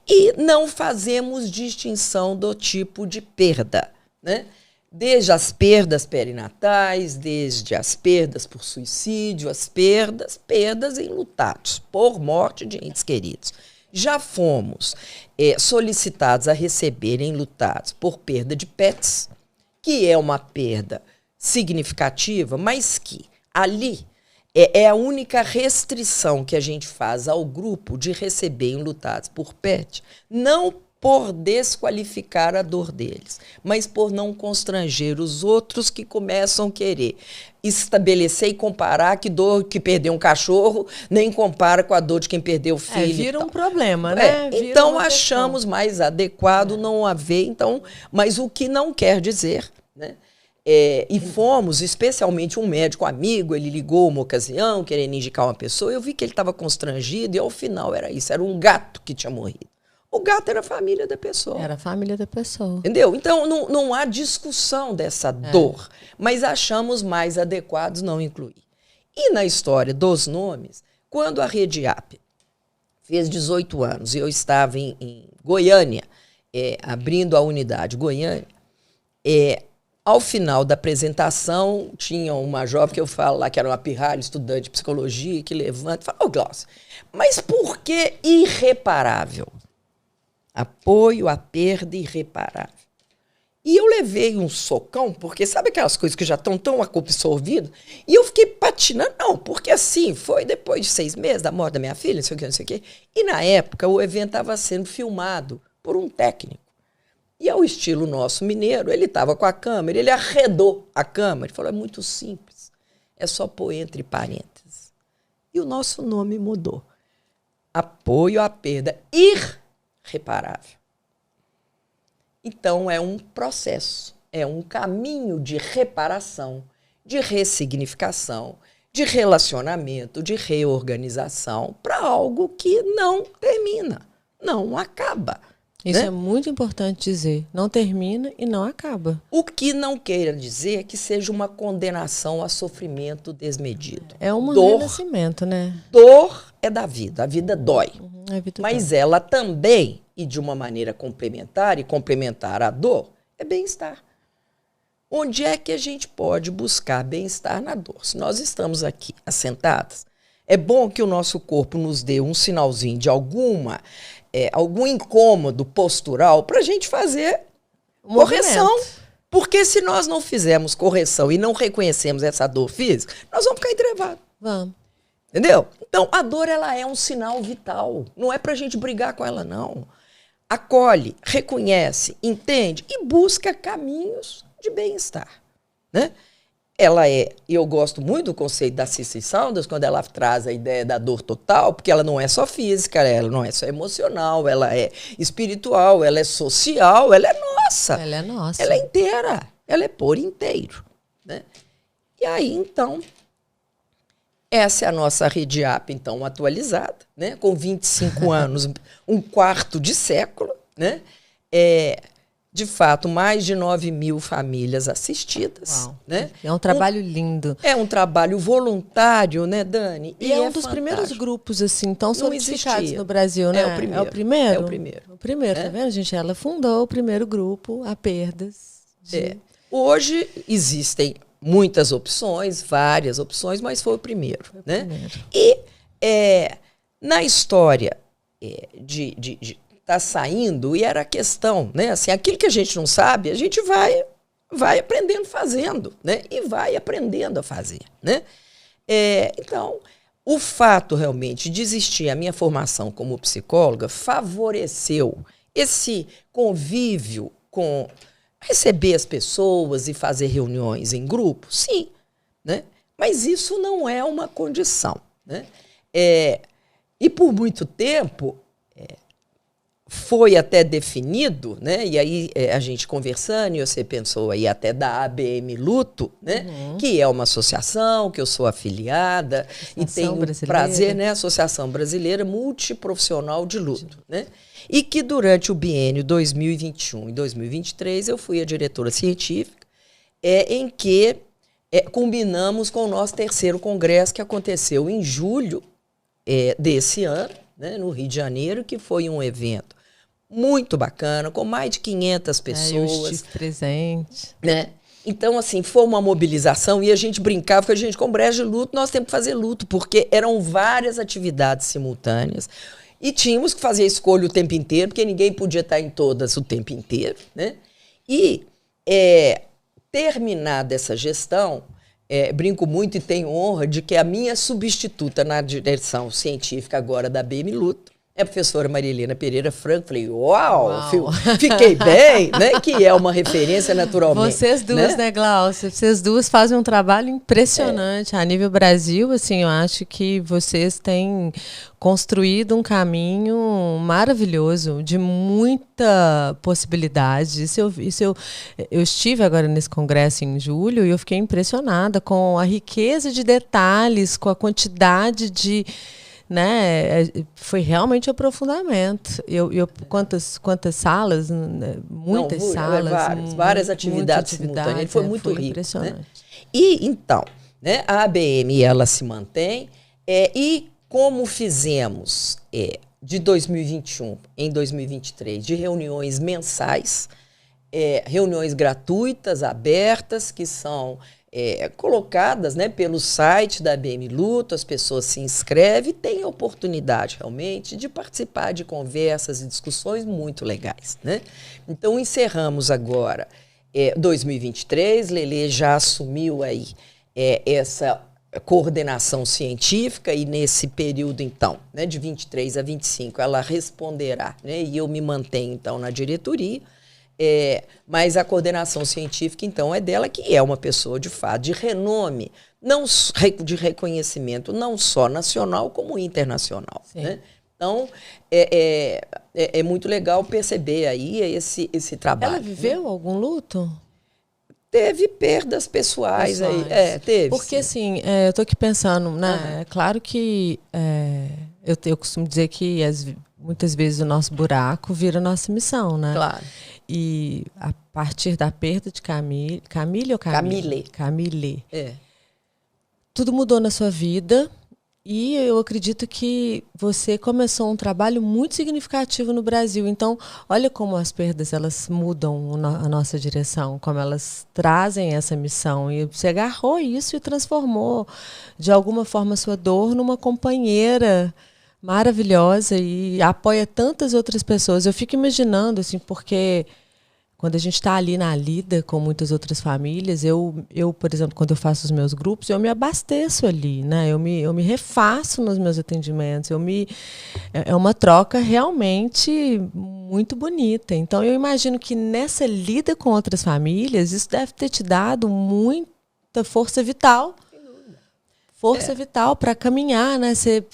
E não fazemos distinção do tipo de perda, né? Desde as perdas perinatais, desde as perdas por suicídio, as perdas enlutados por morte de entes queridos. Já fomos solicitados a receber enlutados por perda de pets, que é uma perda significativa, mas que ali é a única restrição que a gente faz ao grupo de receber enlutados por pet, não por desqualificar a dor deles, mas por não constranger os outros que começam a querer estabelecer e comparar que dor que perdeu um cachorro nem compara com a dor de quem perdeu o filho. Vira um problema, né? Então achamos mais adequado não haver, então, mas o que não quer dizer, né? E fomos, especialmente um médico amigo, ele ligou uma ocasião, querendo indicar uma pessoa, eu vi que ele estava constrangido e ao final era isso, era um gato que tinha morrido. O gato era a família da pessoa. Era a família da pessoa. Entendeu? Então, não há discussão dessa dor, mas achamos mais adequados não incluir. E na história dos nomes, quando a Redeap fez 18 anos e eu estava em Goiânia, abrindo a unidade Goiânia, ao final da apresentação, tinha uma jovem que eu falo lá, que era uma pirralha, estudante de psicologia, que levanta e fala, Glaucio, mas por que irreparável? Apoio à perda irreparável. E eu levei um socão, porque sabe aquelas coisas que já estão tão absorvidas? E eu fiquei patinando, não, porque assim, foi depois de 6 meses da morte da minha filha, não sei o que, não sei o que. E na época o evento estava sendo filmado por um técnico. E ao estilo nosso mineiro, ele estava com a câmera, ele arredou a câmera, ele falou, é muito simples, é só pôr entre parênteses. E o nosso nome mudou. Apoio à perda irreparável. Então, é um processo, é um caminho de reparação, de ressignificação, de relacionamento, de reorganização para algo que não termina, não acaba. Isso, né? é muito importante dizer. Não termina e não acaba. O que não queira dizer que seja uma condenação a sofrimento desmedido. É um renascimento, né? Dor é da vida, a vida dói. A vida mas dói. ela também, e de uma maneira complementar, e complementar à dor, é bem-estar. Onde é que a gente pode buscar bem-estar na dor? Se nós estamos aqui assentadas, é bom que o nosso corpo nos dê um sinalzinho de algum incômodo postural para a gente fazer correção. Porque se nós não fizermos correção e não reconhecemos essa dor física, nós vamos ficar entrevados. Vamos. Entendeu? Então, a dor ela é um sinal vital. Não é para a gente brigar com ela, não. Acolhe, reconhece, entende e busca caminhos de bem-estar, né? E eu gosto muito do conceito da Cissy Saunders, quando ela traz a ideia da dor total, porque ela não é só física, ela não é só emocional, ela é espiritual, ela é social, ela é nossa. Ela é nossa. Ela é inteira, ela é por inteiro, né? E aí, então, essa é a nossa Redeap, então, atualizada, né? Com 25 anos, um quarto de século, né? De fato, mais de 9.000 famílias assistidas. Uau. Né? É um trabalho lindo. É um trabalho voluntário, né, Dani? E é um dos primeiros grupos, assim, tão solicitados no Brasil, né? É o primeiro. É o primeiro? É o primeiro. O primeiro, tá vendo, gente? Ela fundou o primeiro grupo a perdas. Hoje existem muitas opções, várias opções, mas foi o primeiro. Né? E na história está saindo, e era a questão, né? Assim, aquilo que a gente não sabe, a gente vai aprendendo fazendo, né? E vai aprendendo a fazer, né? Então, o fato realmente de existir a minha formação como psicóloga favoreceu esse convívio com receber as pessoas e fazer reuniões em grupo, sim, né? Mas isso não é uma condição, né? E por muito tempo foi até definido, né? E aí a gente conversando, e você pensou aí até da ABM Luto, né? Que é uma associação que eu sou afiliada e tenho o prazer, né? Associação Brasileira Multiprofissional de Luto, né? E que durante o biênio 2021 e 2023 eu fui a diretora científica, em que combinamos com o nosso 3º congresso, que aconteceu em julho desse ano, né, no Rio de Janeiro, que foi um evento muito bacana, com mais de 500 pessoas. Eu estive presente. Né? Então, assim, foi uma mobilização e a gente brincava que a gente, com Congresso de Luto, nós temos que fazer luto, porque eram várias atividades simultâneas e tínhamos que fazer escolha o tempo inteiro, porque ninguém podia estar em todas o tempo inteiro, né? E terminada essa gestão, brinco muito e tenho honra de que a minha substituta na direção científica agora da ABM Luto é a professora Maria Helena Pereira Franco. Falei, uau! Fiquei bem, né? Que é uma referência naturalmente. Vocês duas, né, Glaucia? Vocês duas fazem um trabalho impressionante. A nível Brasil, assim, eu acho que vocês têm construído um caminho maravilhoso, de muita possibilidade. Eu estive agora nesse congresso em julho e eu fiquei impressionada com a riqueza de detalhes, com a quantidade de... Né? Foi realmente aprofundamento. Quantas salas, muitas salas, várias atividades simultâneas. Foi muito rico. Impressionante. Né? E então, né, a ABM ela se mantém e como fizemos de 2021 em 2023 de reuniões mensais, reuniões gratuitas, abertas, que são colocadas, né, pelo site da ABM Luto, as pessoas se inscrevem e têm a oportunidade realmente de participar de conversas e discussões muito legais, né? Então encerramos agora 2023, Lelê já assumiu aí essa coordenação científica e nesse período então, né, de 23 a 25 ela responderá, né, e eu me mantenho então na diretoria. Mas a coordenação científica, então, é dela, que é uma pessoa, de fato, de renome, não de reconhecimento, não só nacional, como internacional. Né? Então, é muito legal perceber aí esse trabalho. Ela viveu algum luto? Teve perdas pessoais. Aí. Teve. Porque, assim, eu estou aqui pensando, né? É claro que eu costumo dizer que muitas vezes o nosso buraco vira nossa missão, né? Claro. E a partir da perda de Camille, tudo mudou na sua vida e eu acredito que você começou um trabalho muito significativo no Brasil. Então, olha como as perdas elas mudam a nossa direção, como elas trazem essa missão. E você agarrou isso e transformou, de alguma forma, a sua dor numa companheira maravilhosa e apoia tantas outras pessoas. Eu fico imaginando, assim, porque quando a gente está ali na lida com muitas outras famílias, eu, por exemplo, quando eu faço os meus grupos, eu me abasteço ali, né? Eu me refaço nos meus atendimentos. É uma troca realmente muito bonita. Então, eu imagino que nessa lida com outras famílias, isso deve ter te dado muita força vital. Força vital para caminhar, né? Você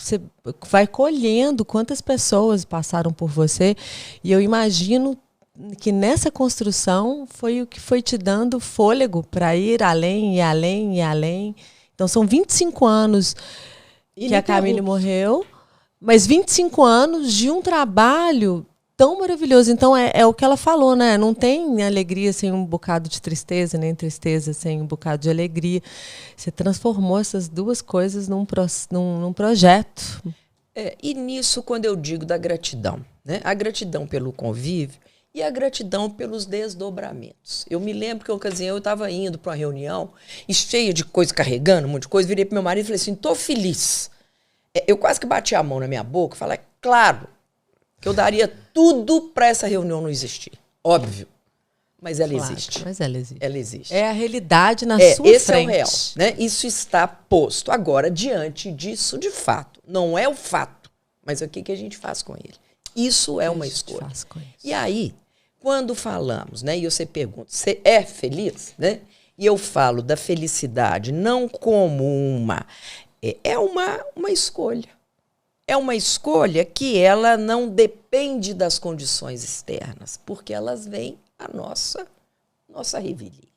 vai colhendo quantas pessoas passaram por você. E eu imagino que nessa construção foi o que foi te dando fôlego para ir além e além e além. Então, são 25 anos que a Camille morreu, mas 25 anos de um trabalho tão maravilhoso. Então, é o que ela falou, né? Não tem alegria sem um bocado de tristeza, nem tristeza sem um bocado de alegria. Você transformou essas duas coisas num projeto. E nisso, quando eu digo da gratidão, né? A gratidão pelo convívio e a gratidão pelos desdobramentos. Eu me lembro que, em ocasião, eu estava indo para uma reunião e cheia de coisa, carregando um monte de coisa, virei para meu marido e falei assim, estou feliz. Eu quase que bati a mão na minha boca e falei, claro, que eu daria tudo para essa reunião não existir. Óbvio. Mas ela Claro, existe. mas ela existe. Ela existe. É a realidade na sua esse frente. é o real, né? Isso está posto. Agora, diante disso, de fato, não é o fato, mas o que a gente faz com ele? Isso é uma escolha. E aí, quando falamos, né? E você pergunta, você é feliz, né? E eu falo da felicidade não como uma escolha. É uma escolha que ela não depende das condições externas, porque elas vêm à nossa revelia.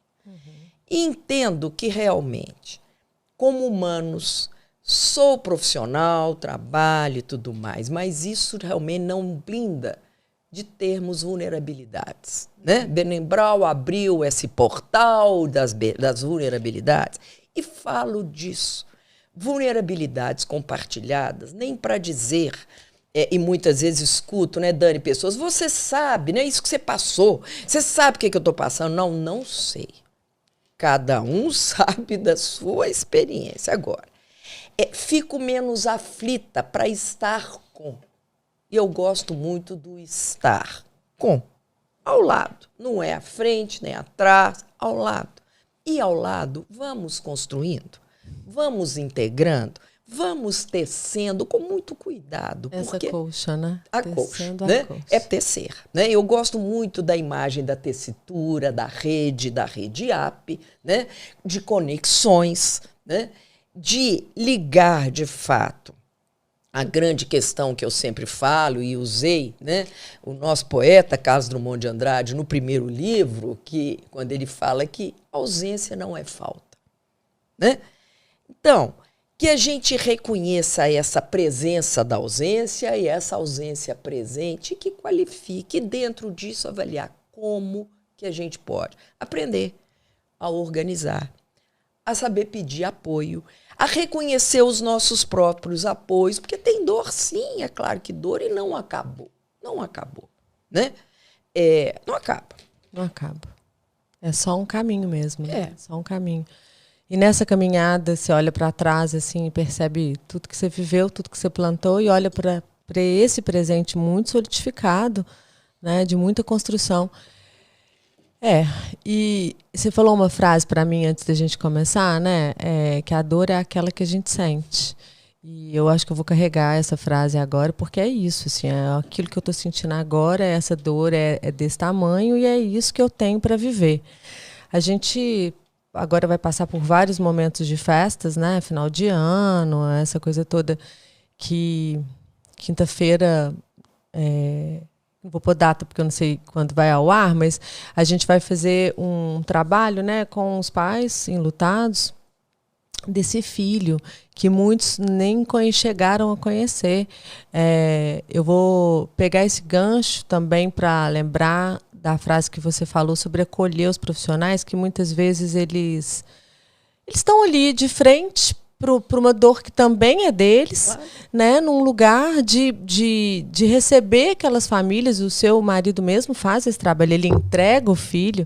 E entendo que realmente, como humanos, sou profissional, trabalho e tudo mais, mas isso realmente não blinda de termos vulnerabilidades, né? Benembral abriu esse portal das vulnerabilidades e falo disso. Vulnerabilidades compartilhadas, nem para dizer, e muitas vezes escuto, né, Dani, pessoas, você sabe, né, isso que você passou, você sabe o que eu estou passando? Não sei. Cada um sabe da sua experiência. Agora, fico menos aflita para estar com. E eu gosto muito do estar com. Ao lado. Não é à frente, nem atrás, ao lado. E ao lado, vamos construindo. Vamos integrando, vamos tecendo com muito cuidado. Essa colcha, né? A colcha, né? É tecer. Né? Eu gosto muito da imagem da tessitura, da rede app, né? De conexões, né? De ligar de fato. A grande questão que eu sempre falo e usei, né? O nosso poeta Carlos Drummond de Andrade, no primeiro livro, quando ele fala que ausência não é falta, né? Então, que a gente reconheça essa presença da ausência e essa ausência presente, que qualifique dentro disso avaliar como que a gente pode aprender a organizar, a saber pedir apoio, a reconhecer os nossos próprios apoios, porque tem dor sim, é claro que dor e não acabou, né? Não acaba. Não acaba. É só um caminho mesmo, né? É só um caminho. E nessa caminhada, você olha para trás assim, e percebe tudo que você viveu, tudo que você plantou e olha para esse presente muito solidificado, né, de muita construção. E você falou uma frase para mim antes da gente começar, né, que a dor é aquela que a gente sente. E eu acho que eu vou carregar essa frase agora, porque é isso, assim, é aquilo que eu estou sentindo agora, essa dor é desse tamanho e é isso que eu tenho para viver. A gente agora vai passar por vários momentos de festas, né? Final de ano, essa coisa toda que quinta-feira, não vou pôr data porque eu não sei quando vai ao ar, mas a gente vai fazer um trabalho, né, com os pais enlutados desse filho que muitos nem chegaram a conhecer. Eu vou pegar esse gancho também para lembrar da frase que você falou sobre acolher os profissionais, que muitas vezes eles estão ali de frente para uma dor que também é deles, claro, né, num lugar de receber aquelas famílias. O seu marido mesmo faz esse trabalho, ele entrega o filho,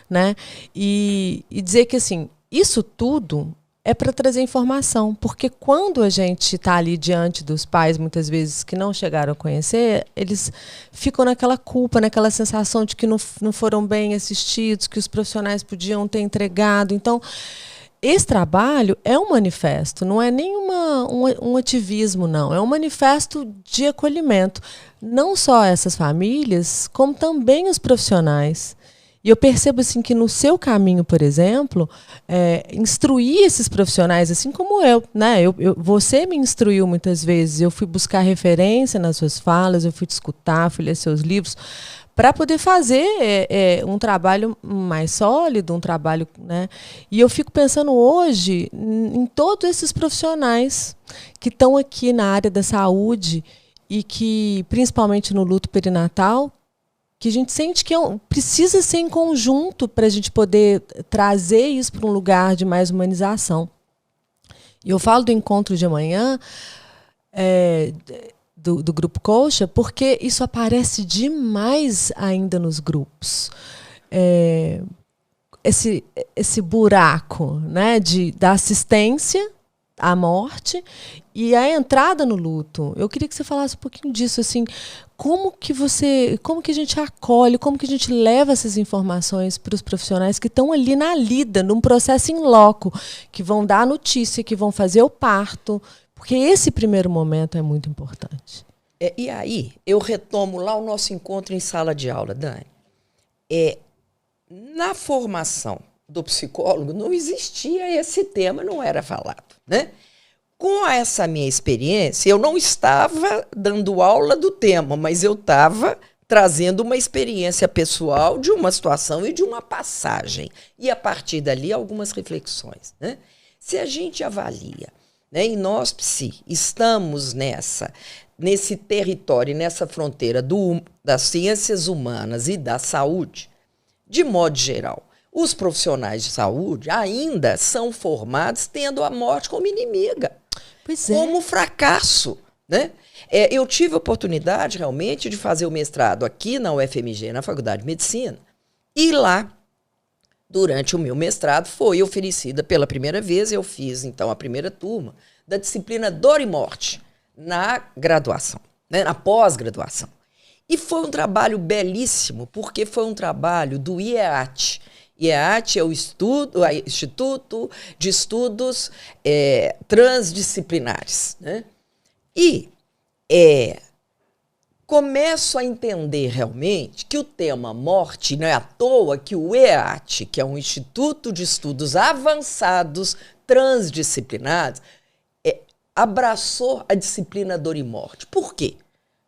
né, e dizer que assim, isso tudo é para trazer informação, porque quando a gente está ali diante dos pais, muitas vezes, que não chegaram a conhecer, eles ficam naquela culpa, naquela sensação de que não foram bem assistidos, que os profissionais podiam ter entregado. Então, esse trabalho é um manifesto, não é nem um ativismo, não. É um manifesto de acolhimento. Não só essas famílias, como também os profissionais. E eu percebo assim, que no seu caminho, por exemplo, instruir esses profissionais, assim como eu, né? Você me instruiu muitas vezes, eu fui buscar referência nas suas falas, eu fui te escutar, fui ler seus livros, para poder fazer um trabalho mais sólido, um trabalho, né? E eu fico pensando hoje em todos esses profissionais que estão aqui na área da saúde e que, principalmente no luto perinatal, que a gente sente que precisa ser em conjunto para a gente poder trazer isso para um lugar de mais humanização. E eu falo do encontro de amanhã, do Grupo Colcha, porque isso aparece demais ainda nos grupos. Esse buraco, né, da assistência a morte e a entrada no luto. Eu queria que você falasse um pouquinho disso, assim, como que a gente acolhe, como que a gente leva essas informações para os profissionais que estão ali na lida, num processo in loco, que vão dar a notícia, que vão fazer o parto, porque esse primeiro momento é muito importante. E aí, eu retomo lá o nosso encontro em sala de aula, Dani. Na formação do psicólogo não existia esse tema, não era falado, né? Com essa minha experiência, eu não estava dando aula do tema, mas eu estava trazendo uma experiência pessoal de uma situação e de uma passagem. E, a partir dali, algumas reflexões, né? Se a gente avalia, né, e nós, psi, estamos nesse território, nessa fronteira das ciências humanas e da saúde, de modo geral, os profissionais de saúde ainda são formados tendo a morte como inimiga, como fracasso, né? Eu tive a oportunidade, realmente, de fazer o mestrado aqui na UFMG, na Faculdade de Medicina, e lá, durante o meu mestrado, foi oferecida pela primeira vez, eu fiz, então, a primeira turma da disciplina Dor e Morte na graduação, né? Na pós-graduação. E foi um trabalho belíssimo, porque foi um trabalho do IEAT. IEAT é o Instituto de Estudos Transdisciplinares, né? E começo a entender realmente que o tema morte, não é à toa que o IEAT, que é um Instituto de Estudos Avançados Transdisciplinares, abraçou a disciplina Dor e Morte. Por quê?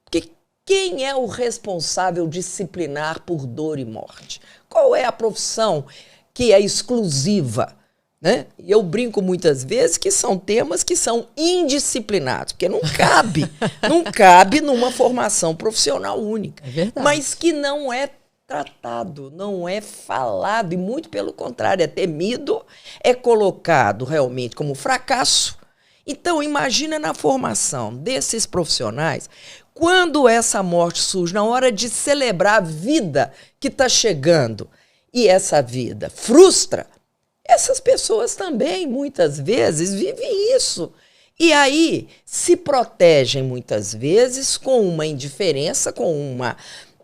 Porque quem é o responsável disciplinar por dor e morte? Qual é a profissão que é exclusiva, né? Eu brinco muitas vezes que são temas que são indisciplinados, porque não cabe numa formação profissional única. É verdade. Mas que não é tratado, não é falado, e muito pelo contrário, é temido, é colocado realmente como fracasso. Então, imagina na formação desses profissionais, quando essa morte surge, na hora de celebrar a vida que está chegando, e essa vida frustra, essas pessoas também, muitas vezes, vivem isso. E aí se protegem, muitas vezes, com uma indiferença, com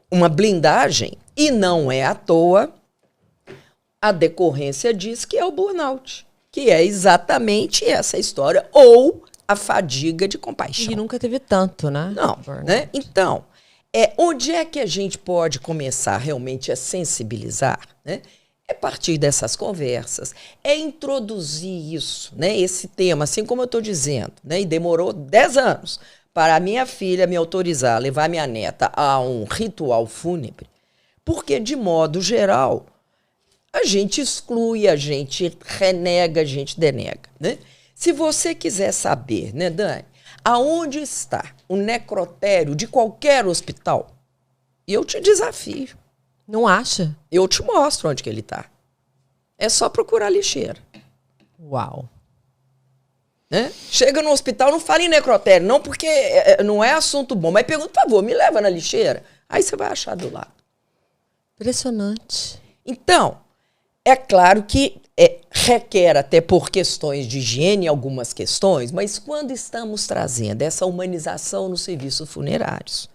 uma blindagem. E não é à toa, a decorrência diz que é o burnout, que é exatamente essa história, ou a fadiga de compaixão. E nunca teve tanto, né? Não, né? Então, onde é que a gente pode começar realmente a sensibilizar, né? A partir dessas conversas, introduzir isso, né? Esse tema, assim como eu estou dizendo, né? E demorou 10 anos para a minha filha me autorizar a levar minha neta a um ritual fúnebre, porque, de modo geral, a gente exclui, a gente renega, a gente denega, né? Se você quiser saber, né, Dani, aonde está o necrotério de qualquer hospital, eu te desafio. Não acha? Eu te mostro onde que ele está. É só procurar a lixeira. Uau. Né? Chega no hospital, não fala em necrotério, não, porque não é assunto bom, mas pergunta, por favor, me leva na lixeira. Aí você vai achar do lado. Impressionante. Então, é claro que requer até por questões de higiene algumas questões, mas quando estamos trazendo essa humanização nos serviços funerários,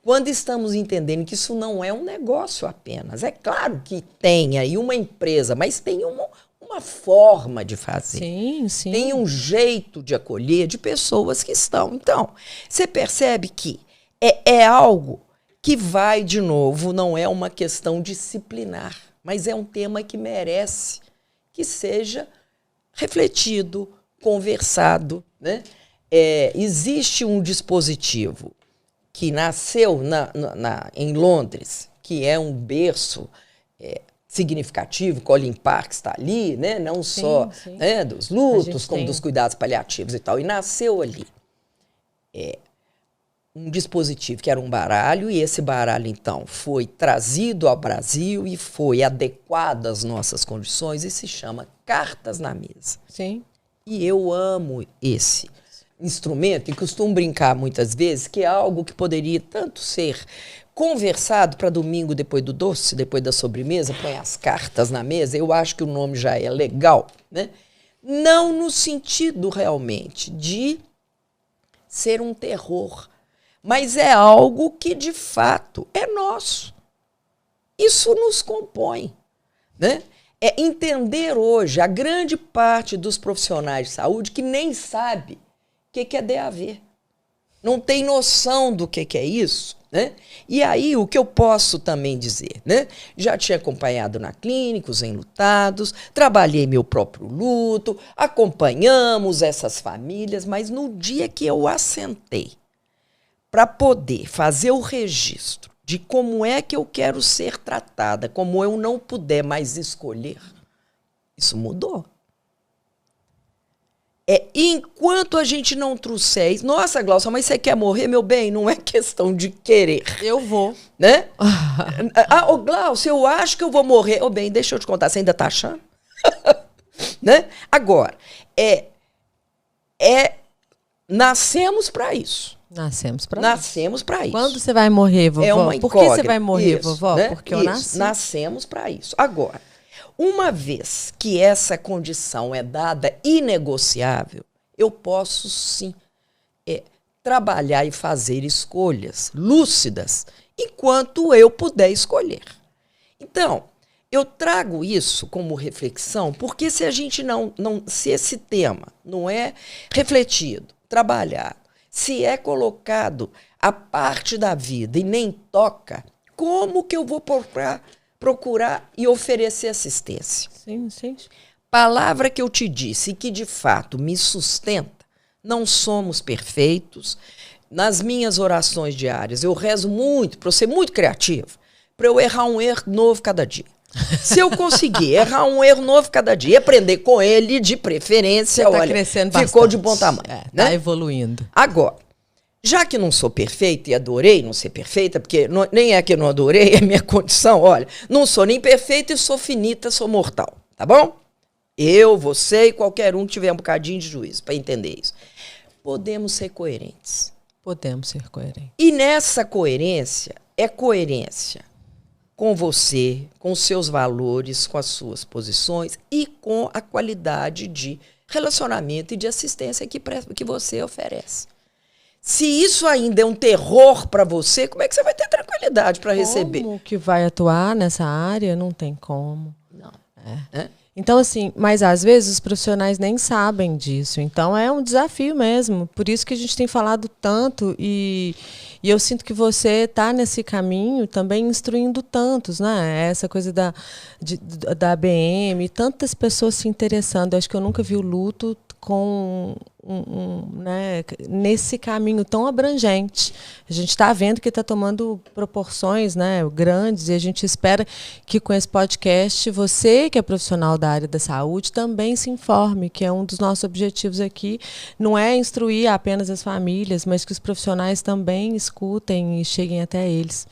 quando estamos entendendo que isso não é um negócio apenas, é claro que tem aí uma empresa, mas tem uma forma de fazer. Sim, sim. Tem um jeito de acolher de pessoas que estão. Então, você percebe que é algo que vai, de novo, não é uma questão disciplinar, mas é um tema que merece que seja refletido, conversado, né? Existe um dispositivo que nasceu em Londres, que é um berço significativo, Colin Park está ali, né? Não sim, só sim. Né, dos lutos, como dos cuidados paliativos e tal, e nasceu ali. Um dispositivo que era um baralho, e esse baralho, então, foi trazido ao Brasil e foi adequado às nossas condições e se chama Cartas na Mesa. Sim. E eu amo esse instrumento e costumo brincar muitas vezes que é algo que poderia tanto ser conversado para domingo depois do doce, depois da sobremesa, põe as cartas na mesa, eu acho que o nome já é legal, né? Não no sentido realmente de ser um terror, mas é algo que de fato é nosso. Isso nos compõe, né? É entender hoje a grande parte dos profissionais de saúde que nem sabe o que é DAV. Não tem noção do que é isso, né? E aí, o que eu posso também dizer, né? Já tinha acompanhado na clínica os enlutados, trabalhei meu próprio luto, acompanhamos essas famílias, mas no dia que eu assentei para poder fazer o registro de como é que eu quero ser tratada, como eu não puder mais escolher, isso mudou. Enquanto a gente não trouxer isso, nossa, Glaucia, mas você quer morrer, meu bem? Não é questão de querer. Eu vou. Né? Ô, Glaucia, eu acho que eu vou morrer. Ô, bem, deixa eu te contar, você ainda tá achando? Né? Agora, nascemos para isso. Nascemos para isso. Quando você vai morrer, vovó? É uma Por que você vai morrer, isso, vovó? Né? Porque eu nasci. Nascemos para isso. Agora, uma vez que essa condição é dada inegociável, eu posso sim trabalhar e fazer escolhas lúcidas enquanto eu puder escolher. Então, eu trago isso como reflexão, porque se a gente se esse tema não é refletido, trabalhado, se é colocado à parte da vida e nem toca, como que eu vou procurar e oferecer assistência? Sim, sim. Palavra que eu te disse e que de fato me sustenta, não somos perfeitos. Nas minhas orações diárias, eu rezo muito, para eu ser muito criativo, para eu errar um erro novo cada dia. Se eu conseguir errar um erro novo cada dia e aprender com ele, de preferência, tá olha, crescendo ficou bastante. De bom tamanho. Tá né? evoluindo. Agora, já que não sou perfeita e adorei não ser perfeita, porque nem é que eu não adorei, é minha condição, olha, não sou nem perfeita e sou finita, sou mortal, tá bom? Eu, você e qualquer um que tiver um bocadinho de juízo para entender isso. Podemos ser coerentes. Podemos ser coerentes. E nessa coerência, é coerência com você, com os seus valores, com as suas posições e com a qualidade de relacionamento e de assistência que você oferece. Se isso ainda é um terror para você, como é que você vai ter tranquilidade para receber? Como que vai atuar nessa área? Não tem como. Não. Então, assim, mas às vezes os profissionais nem sabem disso. Então, é um desafio mesmo. Por isso que a gente tem falado tanto e eu sinto que você está nesse caminho também instruindo tantos, né? Essa coisa da ABM, tantas pessoas se interessando. Eu acho que eu nunca vi o luto com né, nesse caminho tão abrangente. A gente está vendo que está tomando proporções, né, grandes, e a gente espera que com esse podcast você, que é profissional da área da saúde, também se informe, que é um dos nossos objetivos aqui. Não é instruir apenas as famílias, mas que os profissionais também escutem e cheguem até eles.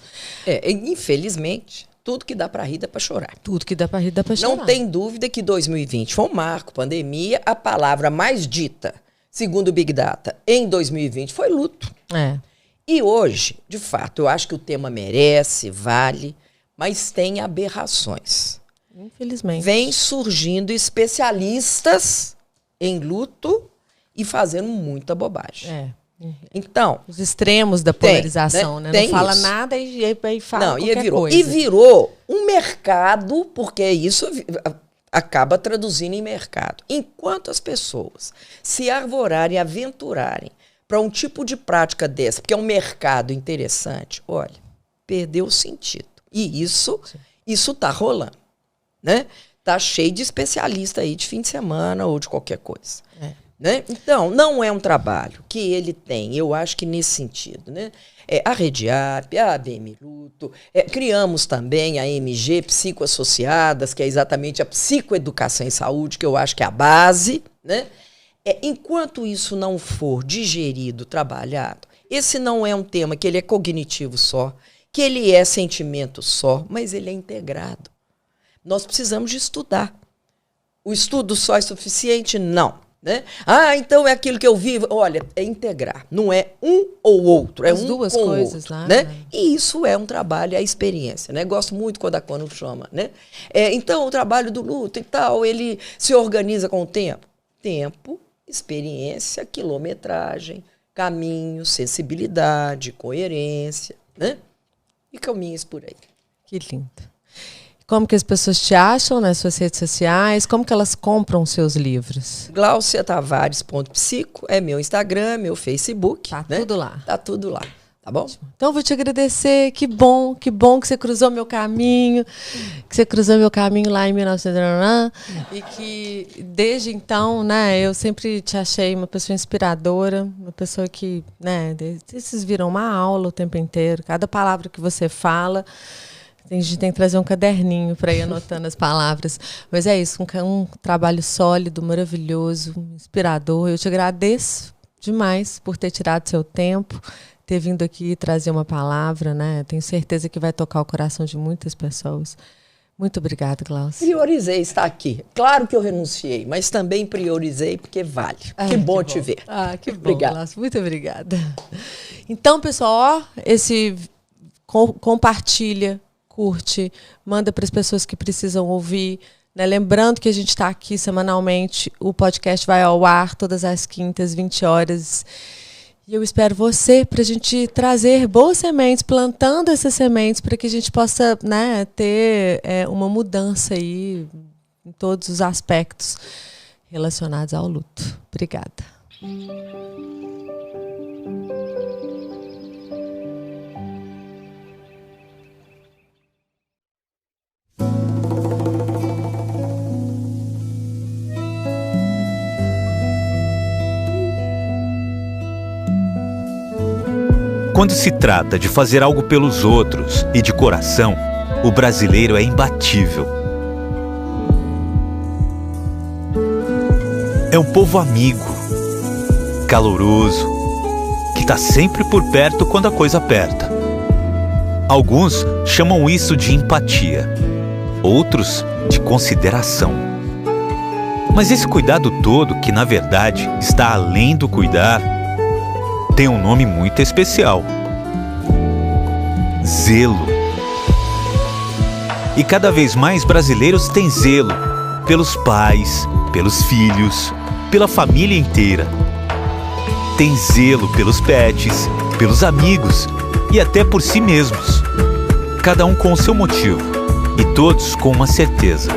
Infelizmente, tudo que dá para rir dá para chorar. Tudo que dá para rir dá para chorar. Não tem dúvida que 2020 foi um marco, pandemia. A palavra mais dita, segundo o Big Data, em 2020 foi luto. E hoje, de fato, eu acho que o tema merece, vale, mas tem aberrações. Infelizmente. Vem surgindo especialistas em luto e fazendo muita bobagem. Então, os extremos da polarização, né? Não fala isso. nada e fala qualquer coisa. E virou um mercado, porque isso acaba traduzindo em mercado. Enquanto as pessoas se arvorarem, aventurarem para um tipo de prática dessa, porque é um mercado interessante, olha, perdeu o sentido. E isso está rolando, né? Tá cheio de especialista aí de fim de semana ou de qualquer coisa. Né? Então, não é um trabalho que ele tem, eu acho que nesse sentido, né? A Rediap, a ABM Luto, criamos também a MG Psicoassociadas, que é exatamente a psicoeducação em saúde, que eu acho que é a base, né? Enquanto isso não for digerido, trabalhado, esse não é um tema que ele é cognitivo só, que ele é sentimento só, mas ele é integrado. Nós precisamos de estudar. O estudo só é suficiente? Não. Né? Então é aquilo que eu vivo. Olha, é integrar. Não é um ou outro, é as um duas com coisas outro, lá. Né? E isso é um trabalho, é a experiência. Né? Gosto muito quando a Cono chama. Né? Então, o trabalho do luto e tal, ele se organiza com o tempo. tempo, experiência, quilometragem, caminho, sensibilidade, coerência, né? E caminhos por aí. Que lindo. Como que as pessoas te acham nas suas redes sociais? Como que elas compram seus livros? glauciatavares.psico é meu Instagram, meu Facebook. Tá, né? tudo lá. Tá tudo lá, tá bom? Então, eu vou te agradecer. Que bom que você cruzou meu caminho. Que você cruzou meu caminho lá em 1900. E que, desde então, né, eu sempre te achei uma pessoa inspiradora. Uma pessoa que, né, vocês viram uma aula o tempo inteiro. Cada palavra que você fala... A gente tem que trazer um caderninho para ir anotando as palavras. Mas é isso, um trabalho sólido, maravilhoso, inspirador. Eu te agradeço demais por ter tirado seu tempo, ter vindo aqui trazer uma palavra, né? Tenho certeza que vai tocar o coração de muitas pessoas. Muito obrigada, Glaucia. Priorizei estar aqui. Claro que eu renunciei, mas também priorizei porque vale. Que bom te ver. Que bom, Glaucia. Muito obrigada. Então, pessoal, compartilha, curte, manda para as pessoas que precisam ouvir. Né? Lembrando que a gente está aqui semanalmente, o podcast vai ao ar todas as quintas, 20 horas. E eu espero você para a gente trazer boas sementes, plantando essas sementes para que a gente possa, né, ter uma mudança aí em todos os aspectos relacionados ao luto. Obrigada. Quando se trata de fazer algo pelos outros e de coração, o brasileiro é imbatível. É um povo amigo, caloroso, que está sempre por perto quando a coisa aperta. Alguns chamam isso de empatia, outros de consideração. Mas esse cuidado todo, que na verdade está além do cuidar, tem um nome muito especial: zelo. E cada vez mais brasileiros têm zelo pelos pais, pelos filhos, pela família inteira. Tem zelo pelos pets, pelos amigos e até por si mesmos. Cada um com o seu motivo e todos com uma certeza: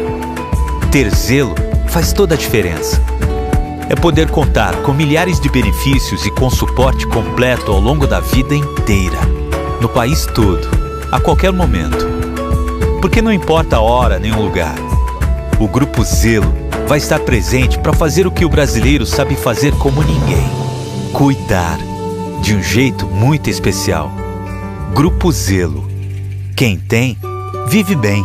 ter zelo faz toda a diferença. É poder contar com milhares de benefícios e com suporte completo ao longo da vida inteira, no país todo, a qualquer momento. Porque não importa a hora nem o lugar, o Grupo Zelo vai estar presente para fazer o que o brasileiro sabe fazer como ninguém: cuidar, de um jeito muito especial. Grupo Zelo. Quem tem, vive bem.